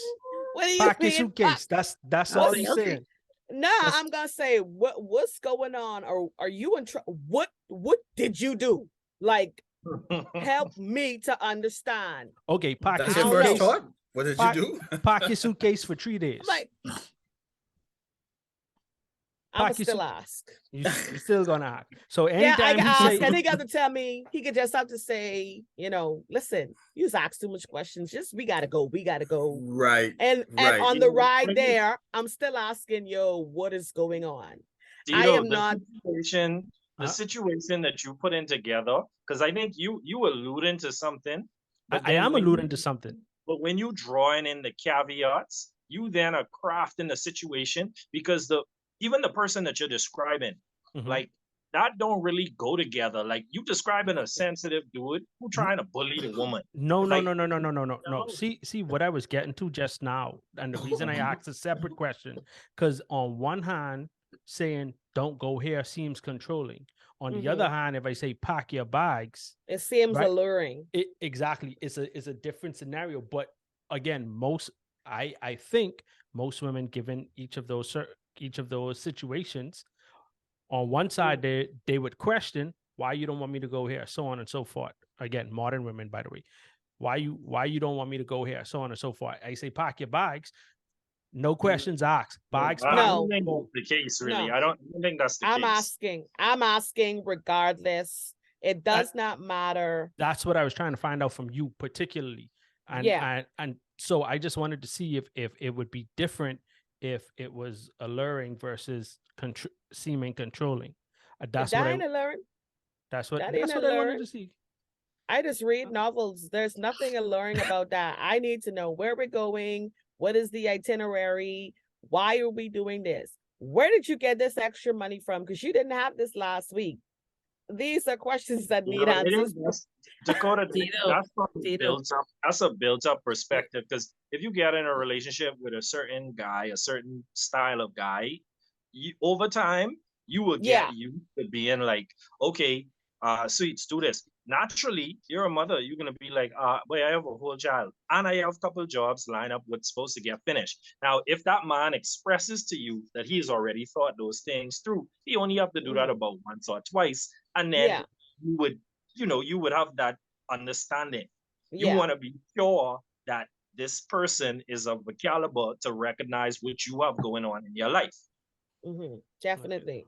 What do you pack mean? your suitcase. That's all he's saying. No, I'm gonna say what's going on, or are you in trouble? What did you do? Like, help me to understand. Okay, pack That's your your first suitcase. thought. What did you do? Pack your suitcase for 3 days. I'm still ask. You're still gonna ask. So anytime he say, and he got to tell me, he could just have to say, listen, you ask too much questions. Just we gotta go. Right. And on the ride there, I'm still asking, what is going on? I am not the situation that you put in together, because I think you alluding to something. I am alluding to something. But when you drawing in the caveats, you then are crafting the situation, because even the person that you're describing, like that don't really go together. Like you describing a sensitive dude who trying to bully the woman. No. See what I was getting to just now, and the reason I asked a separate question, because on one hand, saying don't go here seems controlling. On the other hand, if I say pack your bags, it seems alluring. Exactly, it's a different scenario. But again, I think most women, given each of those situations, on one side they would question why you don't want me to go here, so on and so forth. Again, modern women, by the way, why you don't want me to go here, so on and so forth. I say pack your bags, no questions asked. Bags. I don't think that's the case, really. No. I don't think that's the case. I'm asking regardless It does not matter. That's what I was trying to find out from you particularly. And and so I just wanted to see if it would be different if it was alluring versus seeming controlling. That's what I wanted to see. I just read novels. There's nothing alluring about that. I need to know where we're going. What is the itinerary? Why are we doing this? Where did you get this extra money from? Because you didn't have this last week. These are questions that need answers. Dakota, that's a built-up perspective. Because if you get in a relationship with a certain guy, a certain style of guy, over time, you will get used to being like, okay, sweets, do this. Naturally, you're a mother. You're going to be like, boy, I have a whole child. And I have a couple of jobs lined up what's supposed to get finished. Now, if that man expresses to you that he's already thought those things through, he only have to do that about once or twice. And then you would have that understanding. You want to be sure that this person is of the caliber to recognize what you have going on in your life. Definitely.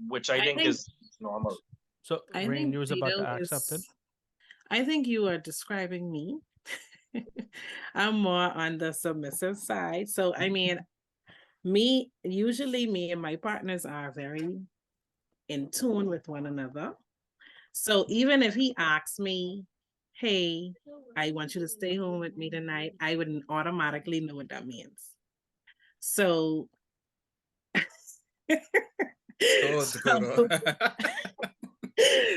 Which I think is normal. So Rain, you was about to ask something? I think you are describing me. I'm more on the submissive side. So I mean, usually me and my partners are very in tune with one another. So even if he asks me, hey, I want you to stay home with me tonight, I wouldn't automatically know what that means. So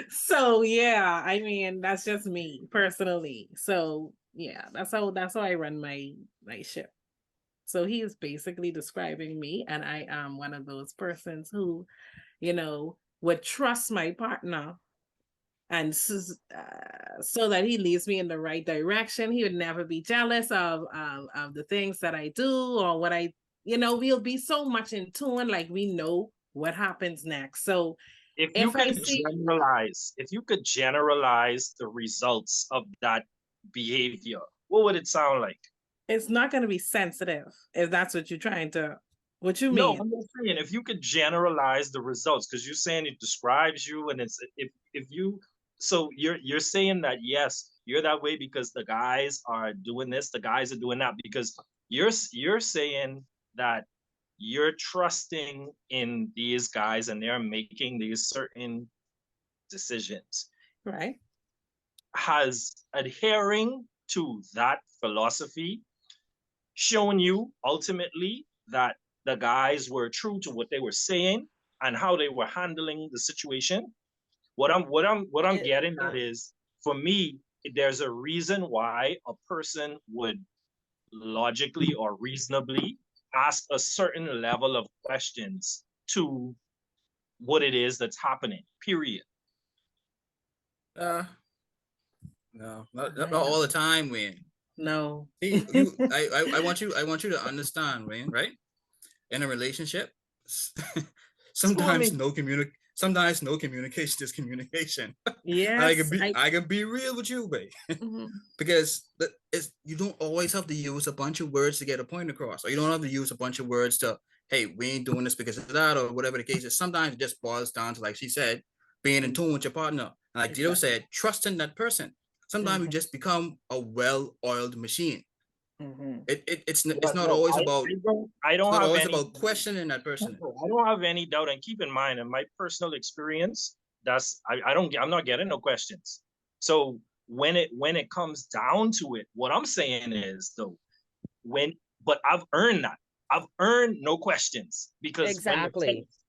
so yeah, I mean, that's just me personally. So yeah, that's how I run my ship. So he is basically describing me, and I am one of those persons who, would trust my partner, and so that he leads me in the right direction. He would never be jealous of the things that I do or what I, we'll be so much in tune, like we know what happens next. So if you could generalize the results of that behavior, what would it sound like? It's not going to be sensitive, if that's what you're trying to, what you mean? No, I'm just saying, if you could generalize the results, because you're saying it describes you, and it's so you're saying that yes, you're that way because the guys are doing this, the guys are doing that, because you're saying that you're trusting in these guys and they're making these certain decisions. Right. Has adhering to that philosophy shown you ultimately that the guys were true to what they were saying and how they were handling the situation? What I'm getting at is, for me, there's a reason why a person would logically or reasonably ask a certain level of questions to what it is that's happening, period. No, not all the time, Wayne. No. I want you to understand, Wayne, right? In a relationship, sometimes no communication is communication. Yeah, I can be real with you, babe. Because you don't always have to use a bunch of words to get a point across, or you don't have to use a bunch of words to, hey, we ain't doing this because of that, or whatever the case is. Sometimes it just boils down to, like she said, being in tune with your partner, and like Dito said, trusting that person. Sometimes you just become a well-oiled machine. It's not always about about questioning that person. I don't have any doubt, and keep in mind, in my personal experience, I'm not getting no questions. So when it comes down to it, what I'm saying is, though, but I've earned that. I've earned no questions, because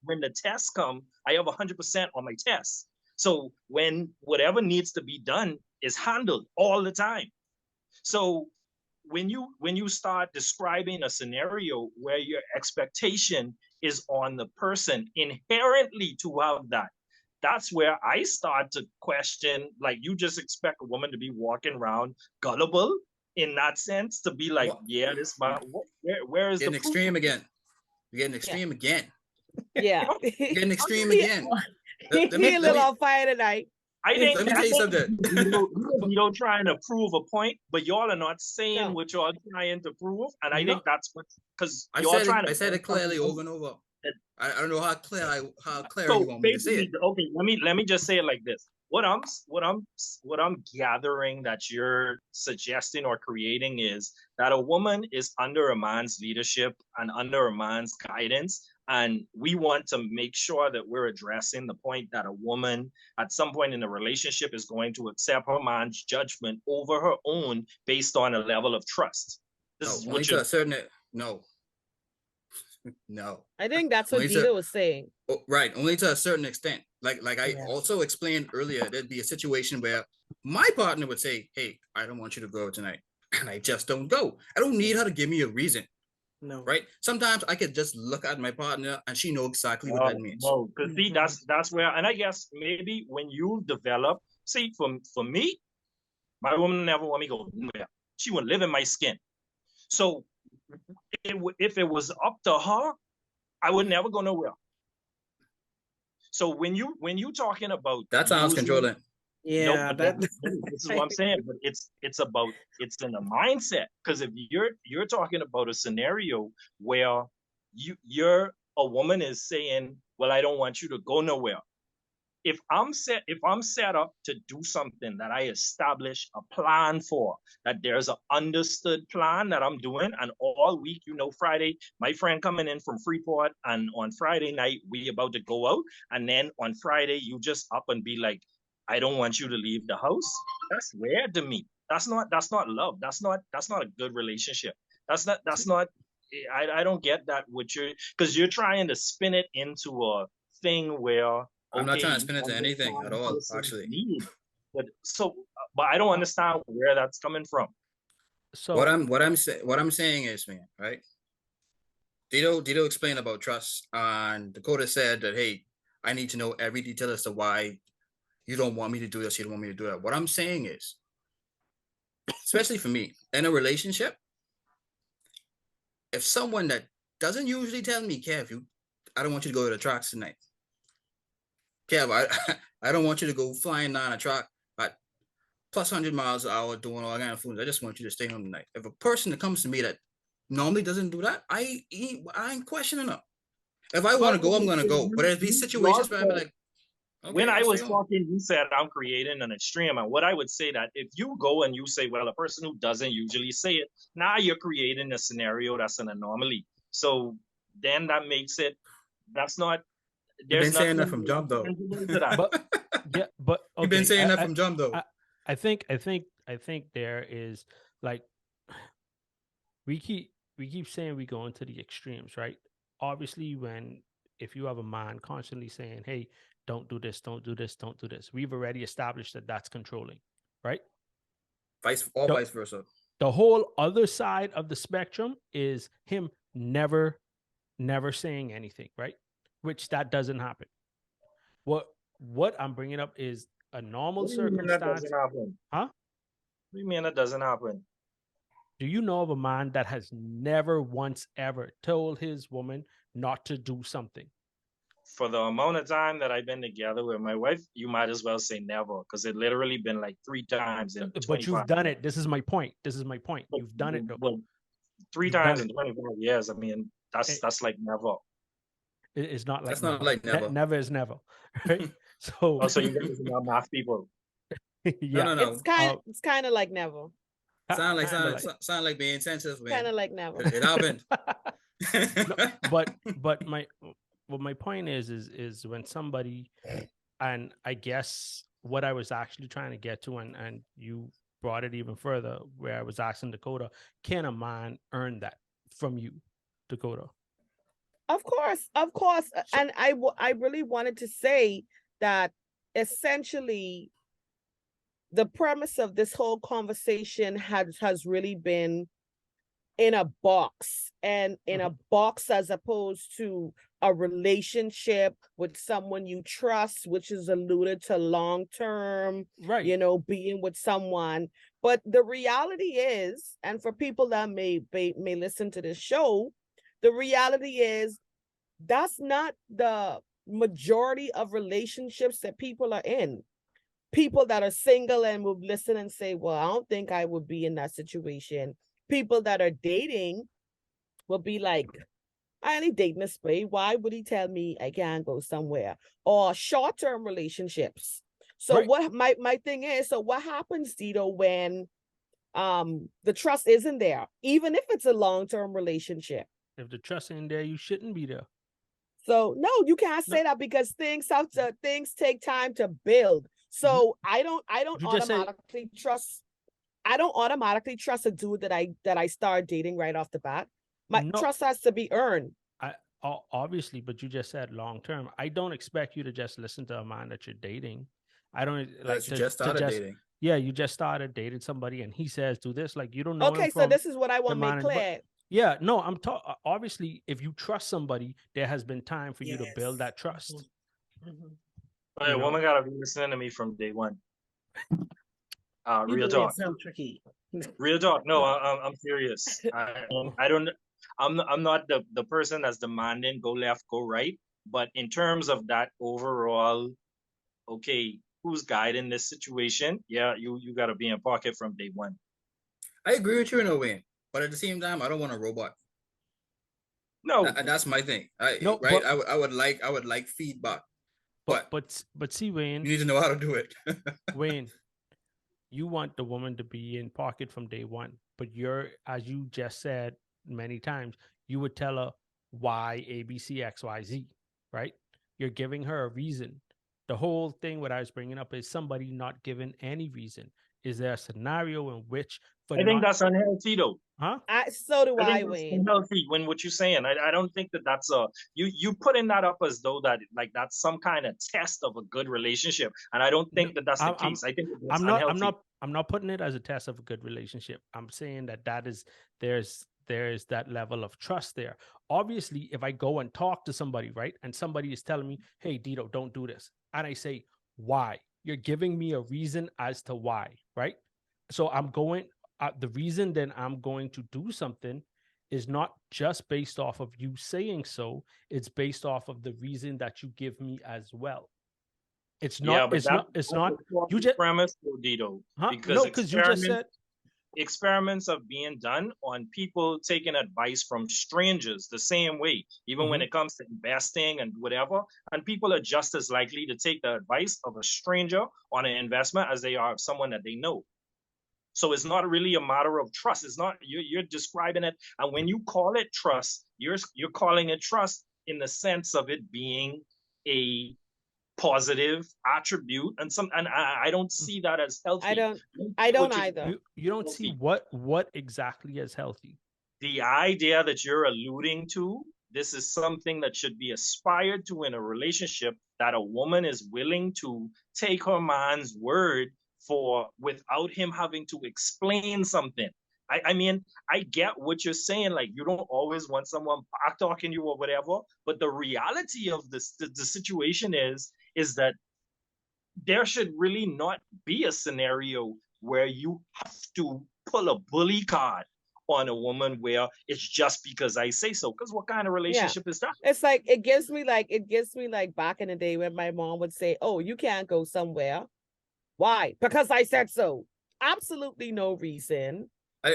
when the tests come, I have 100% on my tests. So when whatever needs to be done is handled all the time. So when you start describing a scenario where your expectation is on the person inherently to have that, that's where I start to question, like, you just expect a woman to be walking around gullible in that sense, to be like, yeah, this man, where is the extreme again? You're getting extreme again. Yeah. You're getting extreme again. He a little on fire tonight. I think, let me tell you something. You don't trying to prove a point, but y'all are not saying what y'all trying to prove, and I think that's what, because I said it clearly over and over. I don't know how clear So you want me to say basically, it. okay, let me just say it like this. What I'm gathering that you're suggesting or creating is that a woman is under a man's leadership and under a man's guidance, and we want to make sure that we're addressing the point that a woman at some point in the relationship is going to accept her man's judgment over her own based on a level of trust. This No, is only what to you're a certain no. No. I think that's what Only to- Dita was saying. Oh, right, only to a certain extent. Like I Yeah. also explained earlier, there'd be a situation where my partner would say, "Hey, I don't want you to go tonight," and I just don't go. I don't need her to give me a reason, No. right? Sometimes I could just look at my partner and she know exactly what that means. No, because see, that's where, and I guess maybe when you develop, see, for me, my woman never want me to go nowhere. She wouldn't live in my skin. So if it was up to her, I would never go nowhere. So when you talking about That sounds using- controlling. Yeah, no, but that, this is what I'm saying. But it's in a mindset, because if you're talking about a scenario where you're a woman is saying, well, I don't want you to go nowhere. If I'm set up to do something that I establish a plan for, that there's an understood plan that I'm doing, and all week, Friday, my friend coming in from Freeport, and on Friday night we about to go out, and then on Friday you just up and be like, I don't want you to leave the house. That's weird to me. That's not love. That's not a good relationship. That's not. I don't get that with you, because you're trying to spin it into a thing where. I'm not trying to you spin it to anything understand at all, person's actually. need, but I don't understand where that's coming from. So What I'm saying is, man, right? Dito explained about trust, and Dakota said that, hey, I need to know every detail as to why you don't want me to do this, you don't want me to do that. What I'm saying is, especially for me, in a relationship, if someone that doesn't usually tell me, Kev, I don't want you to go to the tracks tonight. Kev, I don't want you to go flying down a track at plus 100 miles an hour doing all kind of food. I just want you to stay home tonight. If a person that comes to me that normally doesn't do that, I ain't questioning her. If I want to go, I'm going to go. But there's these situations where I'm like, okay, when I I'll was stay home. talking, you said I'm creating an extreme. And what I would say that if you go and you say, well, a person who doesn't usually say it, now you're creating a scenario that's an anomaly. So then that makes it, that's not, You've been saying that nothing from jump though. but You've been okay, saying that from jump though. I think there is, like, we keep saying we go into the extremes, right? Obviously, if you have a man constantly saying, hey, don't do this, don't do this, don't do this, we've already established that that's controlling, right? Vice versa. The whole other side of the spectrum is him never saying anything, right? Which that doesn't happen. What I'm bringing up is a normal circumstance. Huh? What do you mean that doesn't happen? Do you know of a man that has never once ever told his woman not to do something? For the amount of time that I've been together with my wife, you might as well say never, because it literally been like 3 times in 25 But you've done it. This is my point. You've done it though. Well, 3 You've times done in 25 years. I mean, that's like never. It's not like That's not like never. Never is never, right? So Also, you guys are not math people. yeah. No. It's kind of like never. Sound like being sensitive, man. Kind of like never. It happened. But my point is when somebody, and I guess what I was actually trying to get to, and you brought it even further, where I was asking Dakota, can a man earn that from you, Dakota? Of course. And I really wanted to say that essentially the premise of this whole conversation has really been in a box, and in a box as opposed to a relationship with someone you trust, which is alluded to long term, Right. Being with someone. But the reality is, and for people that may listen to this show, the reality is that's not the majority of relationships that people are in. People that are single and will listen and say, well, I don't think I would be in that situation. People that are dating will be like, I only dating a spray. Why would he tell me I can't go somewhere? Or short-term relationships. So Right. what my thing is, so what happens, Dito, when the trust isn't there, even if it's a long-term relationship? If the trust ain't there, you shouldn't be there. So no, you can't say that because things take time to build. So I don't You just said- automatically trust. I don't automatically trust a dude that I start dating right off the bat. My No. trust has to be earned. Obviously, but you just said long term. I don't expect you to just listen to a man that you're dating. I don't like That you just started dating. Yeah, you just started dating somebody, and he says do this. Like you don't know. Okay, him so from this is what I want to man make and- clear. Yeah, no, I'm talking. Obviously, if you trust somebody, there has been time for you to build Yes. that trust. Mhm. Hey, You know? woman gotta be listening to me from day one. You Real know, talk. it's so tricky. Real talk. No, I'm serious. I don't. I'm not the person that's demanding go left, go right. But in terms of that overall, okay, who's guiding this situation? Yeah, you gotta be in pocket from day one. I agree with you in a way, but at the same time, I don't want a robot. No, And that's my thing. No, Right? but- I would like feedback, but But see, Wayne, you need to know how to do it. Wayne, you want the woman to be in pocket from day one, but you're, as you just said many times, you would tell her why A, B, C, X, Y, Z, right? You're giving her a reason. The whole thing what I was bringing up is somebody not given any reason. Is there a scenario in which for I think not, that's unhealthy though. huh? So do I I, think that's Wayne. unhealthy when what you're saying. I don't think that's you putting that up as though that like that's some kind of test of a good relationship, and I don't think No, that's the I'm- case. I think that's I'm unhealthy. not putting it as a test of a good relationship. I'm saying that is there's that level of trust there. Obviously, if I go and talk to somebody, right, and somebody is telling me, "Hey, Dito, don't do this," and I say, "Why?" You're giving me a reason as to why, right? So I'm going. The reason then I'm going to do something is not just based off of you saying so. It's based off of the reason that you give me as well. It's Yeah, not. but It's not. It's not. You just premise, though, Dito, Huh? because No, because you just said experiments are being done on people taking advice from strangers the same way, even when Mhm. it comes to investing and whatever. And people are just as likely to take the advice of a stranger on an investment as they are of someone that they know. So it's not really a matter of trust. It's not you're describing it, and when you call it trust, you're calling it trust in the sense of it being a positive attribute, and I don't see that as healthy. I don't What you- either. you don't see what exactly is healthy. The idea that you're alluding to, this is something that should be aspired to in a relationship, that a woman is willing to take her man's word for without him having to explain something. I mean, I get what you're saying. Like, you don't always want someone back talking you or whatever, but the reality of the situation is that there should really not be a scenario where you have to pull a bully card on a woman where it's just because I say so. Because what kind of relationship is that? It's like it gives me like back in the day when my mom would say, "Oh, you can't go somewhere." Why? Because I said so. Absolutely no reason.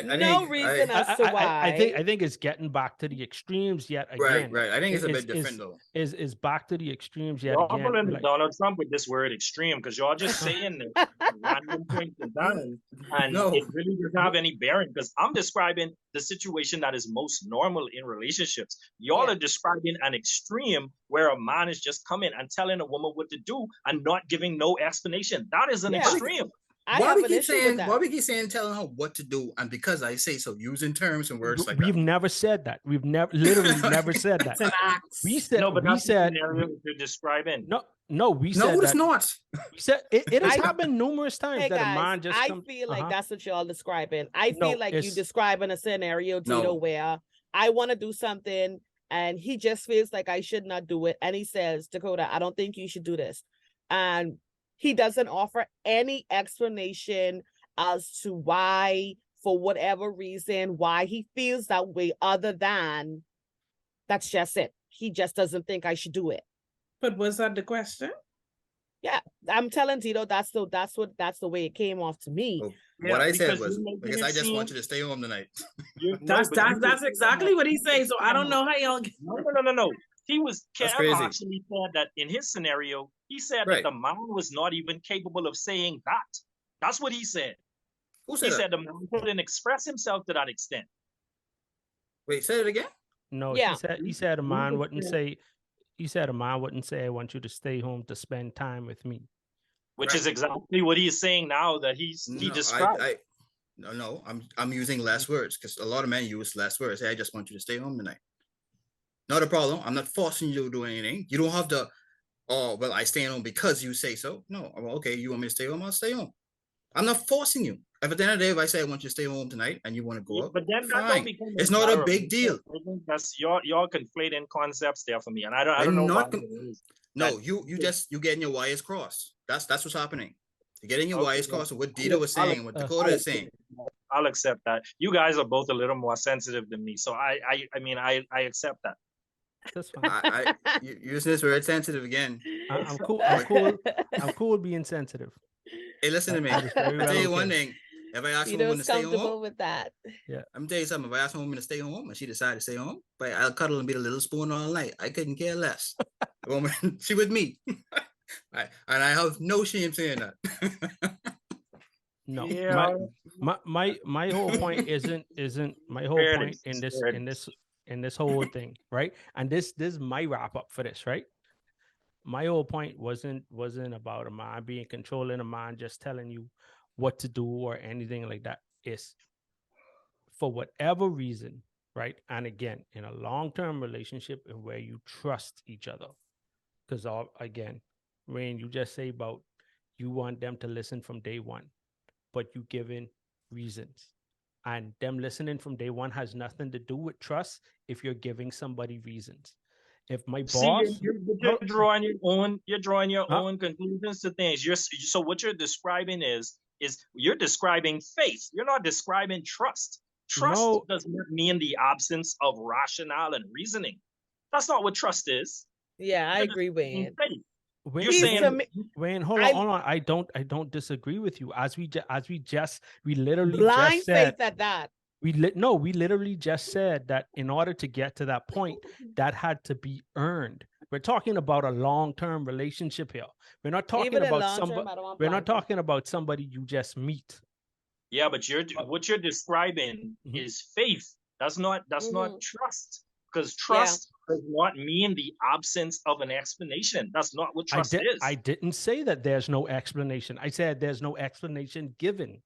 No reason as to why. I think it's getting back to the extremes yet Right, again. right. I think it's a bit different though. Is back to the extremes yet Y'all again. pulling like- Donald Trump with this word extreme because y'all just saying this random points in time, and No. it really doesn't have any bearing because I'm describing the situation that is most normal in relationships. Y'all Yeah. are describing an extreme where a man is just coming and telling a woman what to do and not giving no explanation. That is an Yeah. extreme. I Why have we an keep issue with saying that. why we keep saying telling her what to do, and because I say so, using terms and words like We've that. never said that. We've never literally never said that. It's an act. We said No, but we that's the said scenario that you're describing. no. We No, said it's that. not. We said it has I- happened numerous times Hey that a guys, man just I comes. feel like uh-huh. that's what y'all describing. I No, feel like you it's- describing a scenario, Tito, No. where I want to do something and he just feels like I should not do it. And he says, Dakota, I don't think you should do this. And he doesn't offer any explanation as to why, for whatever reason, why he feels that way, other than that's just it. He just doesn't think I should do it. But was that the question? Yeah, I'm telling Tito, that's the way it came off to me. Well, Yeah, what I said because was, you're making because it I just want seem- you to stay home tonight. No, but you That's were- exactly what he's saying. So I don't know how y'all. No. That's Kev crazy. actually said that in his scenario, he said Right. that the man was not even capable of saying that. That's what he said. Who He said that? said the man couldn't express himself to that extent. Wait, say it again. No, Yeah. he said a man just wouldn't said- say. He said a man wouldn't say, "I want you to stay home to spend time with me." Which is exactly what he is saying now that he No, described. no, I'm using less words because a lot of men use less words. Hey, I just want you to stay home tonight. Not a problem. I'm not forcing you to do anything. You don't have to, oh, well, I stay home because you say so. No, well, okay, you want me to stay home? I'll stay home. I'm not forcing you. If at the end of the day, if I say I want you to stay home tonight and you want to go Yeah, out, but then that don't fine. become It's not a matter of big deal. I think that's y'all conflating concepts there for me, and I don't We're know not why com- it is. No, that- you getting your wires crossed. That's what's happening. You're getting your Okay, wires well, crossed. And what Dita was saying, and what Dakota is saying. I'll accept that. You guys are both a little more sensitive than me, so I mean I accept that. That's fine. You using this word sensitive again. I'm cool. I'm cool. I'm cool being sensitive. Hey, listen to me. That is very I'll well tell you one okay. thing. If I ask a Tito's woman to stay comfortable home, with that. I'm gonna tell you something. If I ask a woman to stay home and she decided to stay home, but I'll cuddle and be the little spoon all night. I couldn't care less. The woman, she with me. And I have no shame saying that. No, Yeah. my whole point isn't my whole point Fairness. in this whole thing, right? And this is my wrap up for this, right? My whole point wasn't about a man being controlling, a man just telling you what to do or anything like that. It's for whatever reason, right? And again, in a long-term relationship and where you trust each other. Because again, Rain, you just say about you want them to listen from day one, but you given reasons. And them listening from day one has nothing to do with trust if you're giving somebody reasons. If my boss, you're drawing your own, Huh? own conclusions to things. So what you're describing is you're describing faith. You're not describing trust. Trust No. does not mean the absence of rationale and reasoning. That's not what trust is. Yeah, I You're agree, describing Wayne. faith. Wayne, You're He's saying to me- Wayne, hold I'm- on. I don't disagree with you. We literally blind just said faith at that. we literally just said that in order to get to that point, that had to be earned. We're talking about a long-term relationship here. We're not talking Even in about long term, somebody. I don't want We're blind not talking about somebody you just meet. Yeah, but what you're describing Mhm. is faith. That's not Mhm. trust. Because trust does not mean the absence of an explanation. That's not what trust is. I didn't say that there's no explanation. I said there's no explanation given.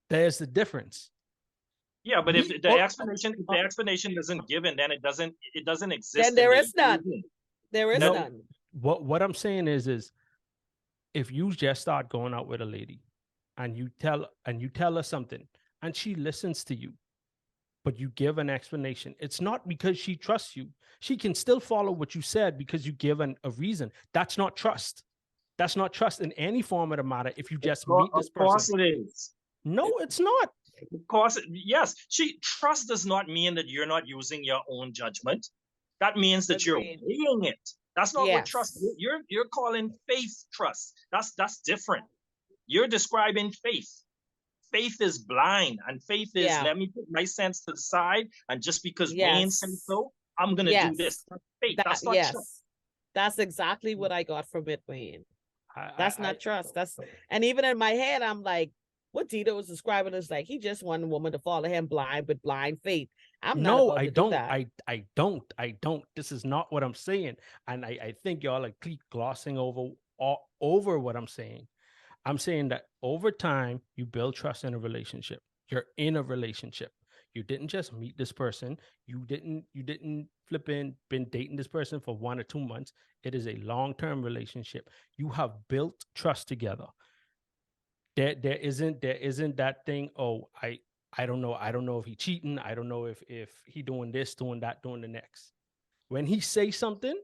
There's the difference. Yeah, but if Me- the oh, explanation isn't given, then it doesn't exist. Then in there the is none. equation. There is No. none. What I'm saying is if you just start going out with a lady and you tell her something and she listens to you, but you give an explanation, it's not because she trusts you. She can still follow what you said because you give a reason. That's not trust. That's not trust in any form of the matter. If you just meet this Of course person, it is. no, it's not. Of course, yes. Trust does not mean that you're not using your own judgment. That means that Agreed. you're weighing it. That's not what trust. Yes. You're calling faith trust. That's different. You're describing faith. Faith is blind, and faith is let me put my sense to the side, and just because Wayne said so, I'm gonna do this. That's faith. That's not trust. That's exactly what I got from it, Wayne. That's not trust. Oh. And even in my head, I'm like, what Tito was describing is like he just wanted a woman to follow him blind with blind faith. I'm not about to do that. I don't. This is not what I'm saying. And I think y'all are keep glossing over what I'm saying. I'm saying that over time, you build trust in a relationship. You're in a relationship. You didn't just meet this person. You didn't been dating this person for 1 or 2 months. It is a long-term relationship. You have built trust together. There isn't that thing. Oh, I don't know. I don't know if he cheating. I don't know if he doing this, doing that, doing the next. When he says something,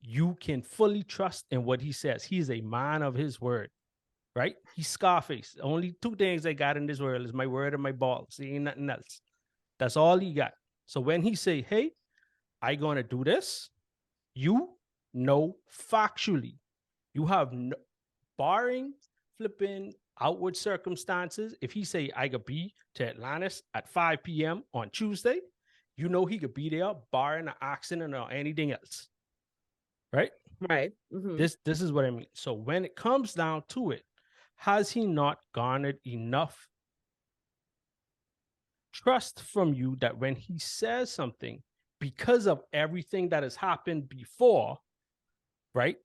you can fully trust in what he says. He is a man of his word, right? He's Scarface. Only 2 things I got in this world is my word and my balls. He ain't nothing else. That's all he got. So when he say, hey, I gonna do this, you know factually You have barring flipping outward circumstances. If he say I could be to Atlantis at 5 p.m. on Tuesday, you know he could be there, barring an accident or anything else. Right? Right. Mhm. This is what I mean. So when it comes down to it, has he not garnered enough trust from you that when he says something, because of everything that has happened before, right,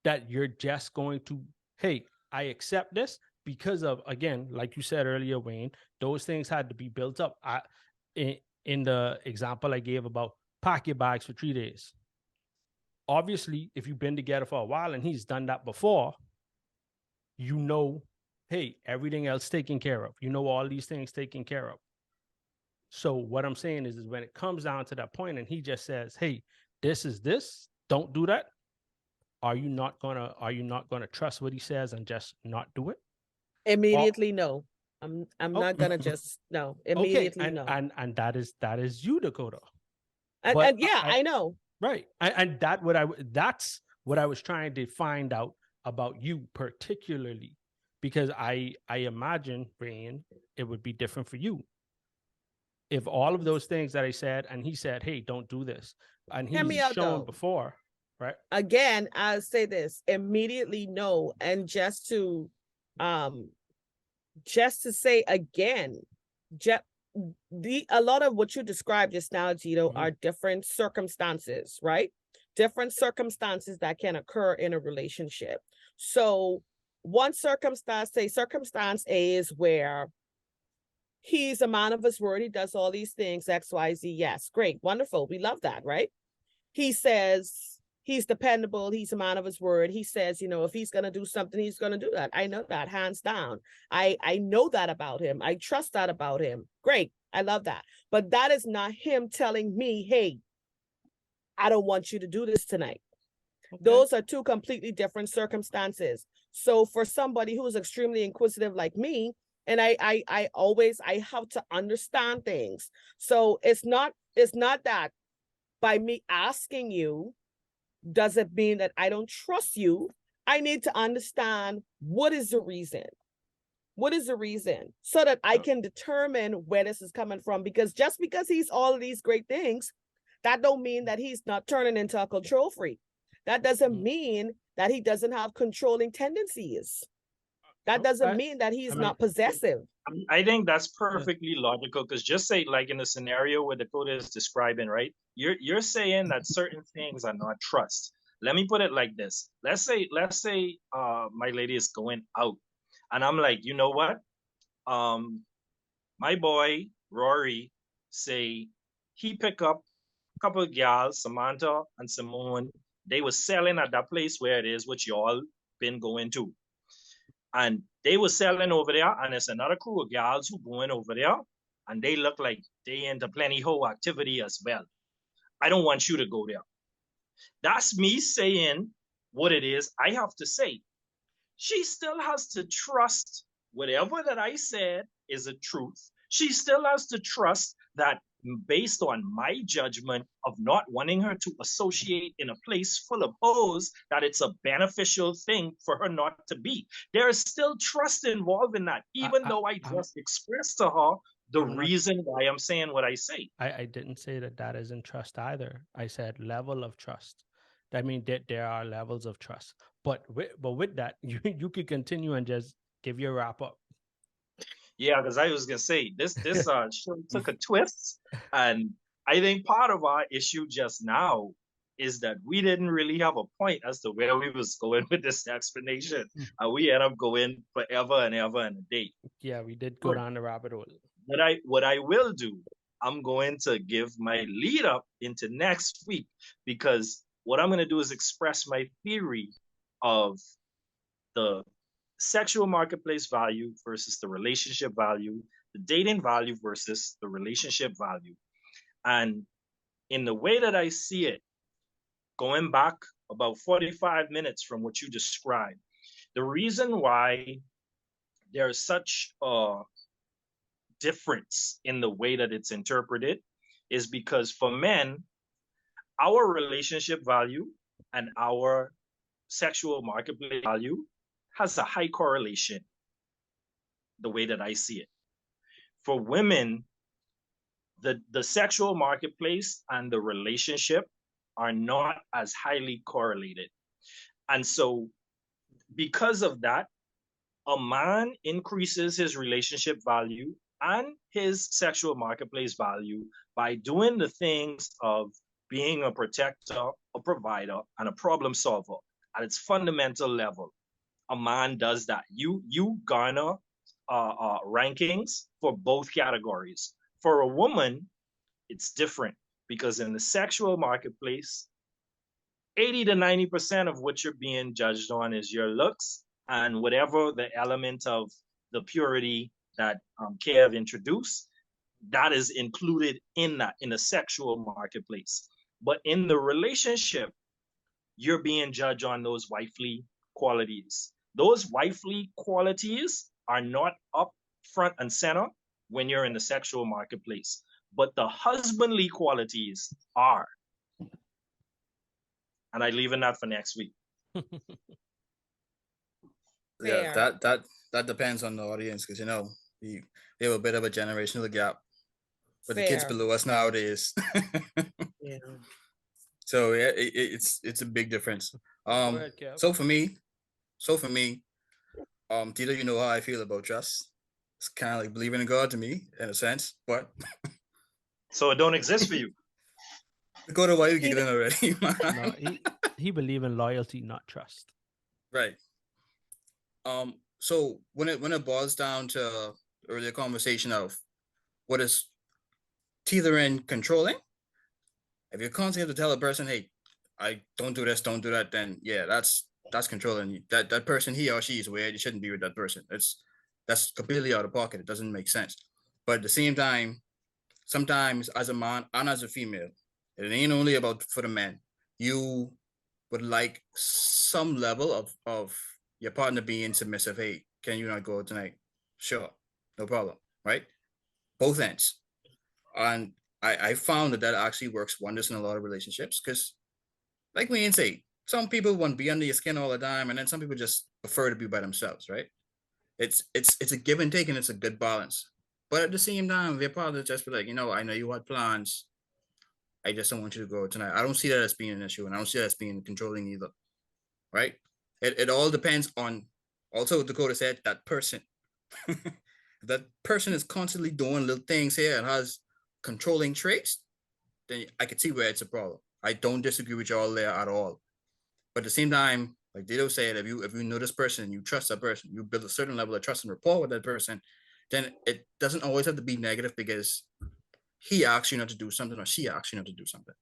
that you're just going to, hey, I accept this because of, again, like you said earlier, Wayne, those things had to be built up. In the example I gave about pack your bags for 3 days. Obviously, if you've been together for a while and he's done that before, you know, hey, everything else taken care of. You know, all these things taken care of. So what I'm saying is when it comes down to that point and he just says, hey, this is this, don't do that. Are you not gonna trust what he says and just not do it? Immediately, no. I'm Oh. not gonna just no. Okay, Immediately, and no. and that is you, Dakota. And, but yeah, I know. Right. And that's what I was trying to find out about you particularly, because I imagine, Brian, it would be different for you. If all of those things that I said, and he said, hey, don't do this, and Hear me he's out, shown though. before, right? Again, I'll say this, immediately no. And just to say again, a lot of what you described just now, Gito, are different circumstances, right? Different circumstances that can occur in a relationship. So one circumstance, say circumstance A, is where he's a man of his word, he does all these things, X, Y, Z. Yes, great, wonderful. We love that, right? He says he's dependable, he's a man of his word. He says, you know, if he's going to do something, he's going to do that. I know that, hands down. I know that about him. I trust that about him. Great. I love that. But that is not him telling me, hey, I don't want you to do this tonight. Okay. Those are two completely different circumstances. So for somebody who is extremely inquisitive like me, and I have to understand things. So it's not that by me asking you, does it mean that I don't trust you? I need to understand what is the reason. What is the reason? So that I can determine where this is coming from. Because just because he's all of these great things, that don't mean that he's not turning into a control freak. That doesn't mean that he doesn't have controlling tendencies. That doesn't mean that he's not possessive. I think that's perfectly logical, because just say, like in the scenario where Dakota is describing, right? You're saying that certain things are not trust. Let me put it like this. Let's say my lady is going out and I'm like, you know what? My boy Rory say he pick up a couple of gals, Samantha and Simone. They were selling at that place where it is, which y'all been going to. And they were selling over there, and it's another crew of gals who going over there, and they look like they into plenty hoe activity as well. I don't want you to go there. That's me saying what it is I have to say. She still has to trust whatever that I said is a truth. She still has to trust that, based on my judgment of not wanting her to associate in a place full of hoes, that it's a beneficial thing for her not to be. There is still trust involved in that, even though I just expressed to her the reason why I'm saying what I say. I didn't say that isn't trust either. I said level of trust. I mean, there are levels of trust. But with that, you could continue and just give your wrap up. Yeah, because I was gonna say this show took a twist, and I think part of our issue just now is that we didn't really have a point as to where we was going with this explanation, and we end up going forever and ever and a day. Yeah, we did go down the rabbit hole. What I will do, I'm going to give my lead up into next week, because what I'm gonna do is express my theory of the sexual marketplace value versus the relationship value, the dating value versus the relationship value. And in the way that I see it, going back about 45 minutes from what you described, the reason why there's such a difference in the way that it's interpreted is because for men, our relationship value and our sexual marketplace value has a high correlation, the way that I see it. For women, the sexual marketplace and the relationship are not as highly correlated. And so because of that, a man increases his relationship value and his sexual marketplace value by doing the things of being a protector, a provider, and a problem solver at its fundamental level. A man does that. You garner rankings for both categories. For a woman, it's different, because in the sexual marketplace, 80 to 90% of what you're being judged on is your looks and whatever the element of the purity that Kev introduced, that is included in that, in the sexual marketplace. But in the relationship, you're being judged on those wifely qualities. Those wifely qualities are not up front and center when you're in the sexual marketplace, but the husbandly qualities are. And I leave that for next week. Yeah, Fair. that depends on the audience, because we have a bit of a generational gap with the kids Fair. below us nowadays. Yeah. So yeah, it's a big difference. Go ahead, Kev. So for me, Tito, you know how I feel about trust. It's kind of like believing in God to me, in a sense, but So it don't exist for you. go to why you get in already. No, he believe in loyalty, not trust. Right. So when it boils down to earlier conversation of what is tethering controlling, if you're constantly have to tell a person, hey, I don't do this, don't do that, then yeah, that's controlling you. That person, he or she, is weird. You shouldn't be with that person. That's completely out of pocket. It doesn't make sense. But at the same time, sometimes as a man and as a female, it ain't only about for the men. You would like some level of your partner being submissive. Hey, can you not go tonight? Sure, no problem, right? Both ends. And I found that actually works wonders in a lot of relationships, because like we say, some people want to be under your skin all the time, and then some people just prefer to be by themselves, right? It's a give and take, and it's a good balance. But at the same time, if your partner just be like, I know you had plans, I just don't want you to go tonight. I don't see that as being an issue, and I don't see that as being controlling either, right? It all depends on, also Dakota said, that person. That person is constantly doing little things here and has controlling traits, then I could see where it's a problem. I don't disagree with y'all there at all. But at the same time, like Dito said, if you know this person, you trust that person, you build a certain level of trust and rapport with that person, then it doesn't always have to be negative because he asks you not to do something or she asks you not to do something.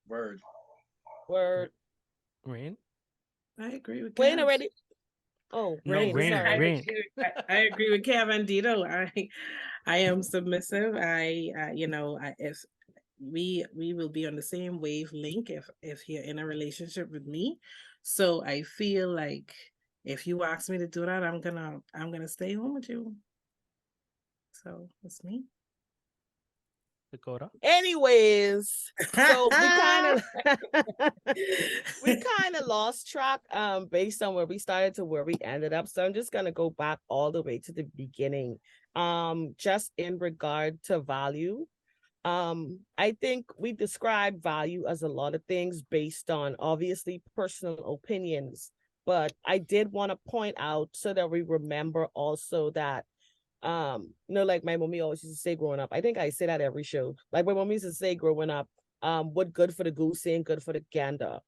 Word. Rain? I agree with Wayne Kev. already. Oh, No, Rain, Rain, sorry. Rain. I agree with Kevin Dito. I am submissive. If we will be on the same wavelength if you're in a relationship with me. So I feel like if you ask me to do that, I'm gonna stay home with you. So that's me. Dakota? Anyways, so we kind of lost track based on where we started to where we ended up. So I'm just gonna go back all the way to the beginning. Just in regard to value. I think we describe value as a lot of things based on obviously personal opinions, but I did want to point out so that we remember also that like my mommy always used to say growing up, I think I say that every show, like my mommy used to say growing up, what good for the goose ain't good for the gander.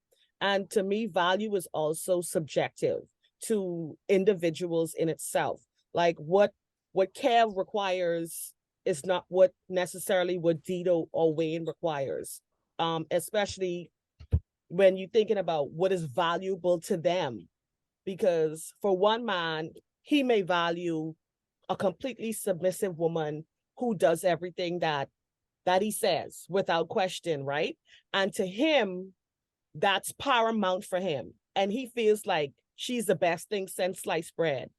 And to me, value is also subjective to individuals in itself. Like what Kev requires is not what necessarily what Dito or Wayne requires, especially when you're thinking about what is valuable to them. Because for one man, he may value a completely submissive woman who does everything that he says without question, right? And to him, that's paramount for him. And he feels like she's the best thing since sliced bread.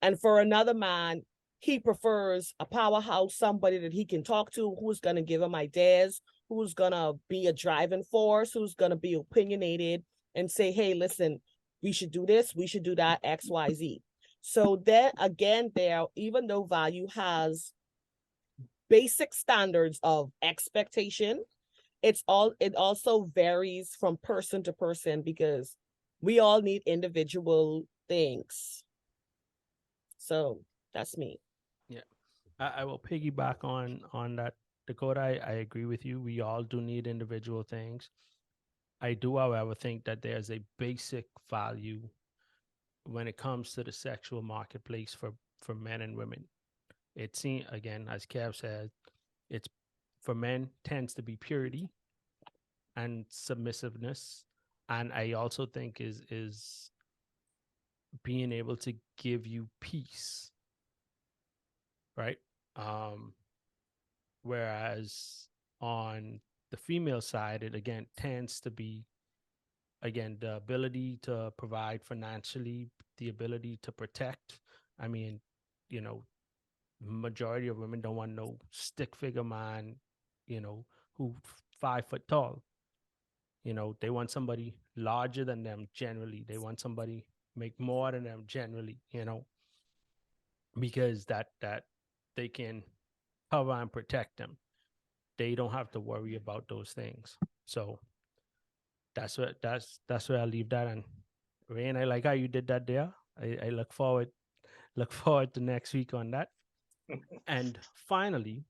And for another man, he prefers a powerhouse, somebody that he can talk to, who's going to give him ideas, who's going to be a driving force, who's going to be opinionated and say, hey, listen, we should do this, we should do that, X, Y, Z. So then again, there, even though value has basic standards of expectation, it also varies from person to person because we all need individual things. So that's me. Yeah, I will piggyback on that, Dakota. I agree with you. We all do need individual things. I do, however, think that there's a basic value when it comes to the sexual marketplace for men and women. It seems, again, as Kev said, it's for men tends to be purity and submissiveness, and I also think is being able to give you peace, right? Whereas on the female side, it again tends to be, again, the ability to provide financially, the ability to protect. I mean, you know, majority of women don't want no stick figure man, you know, who 5 foot tall. You know, they want somebody larger than them generally. They want somebody make more than them generally, you know, because that they can cover and protect them. They don't have to worry about those things. So that's where I leave that. And Rain, I like how you did that there. I look forward to next week on that. And finally,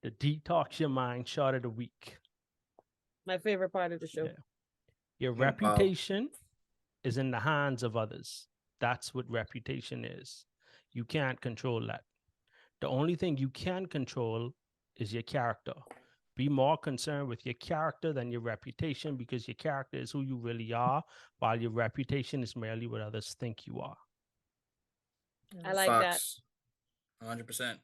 the detox your mind shot of the week. My favorite part of the show. Yeah. Your Wow. reputation is in the hands of others. That's what reputation is. You can't control that. The only thing you can control is your character. Be more concerned with your character than your reputation, because your character is who you really are, while your reputation is merely what others think you are. I like that. Facts. 100%.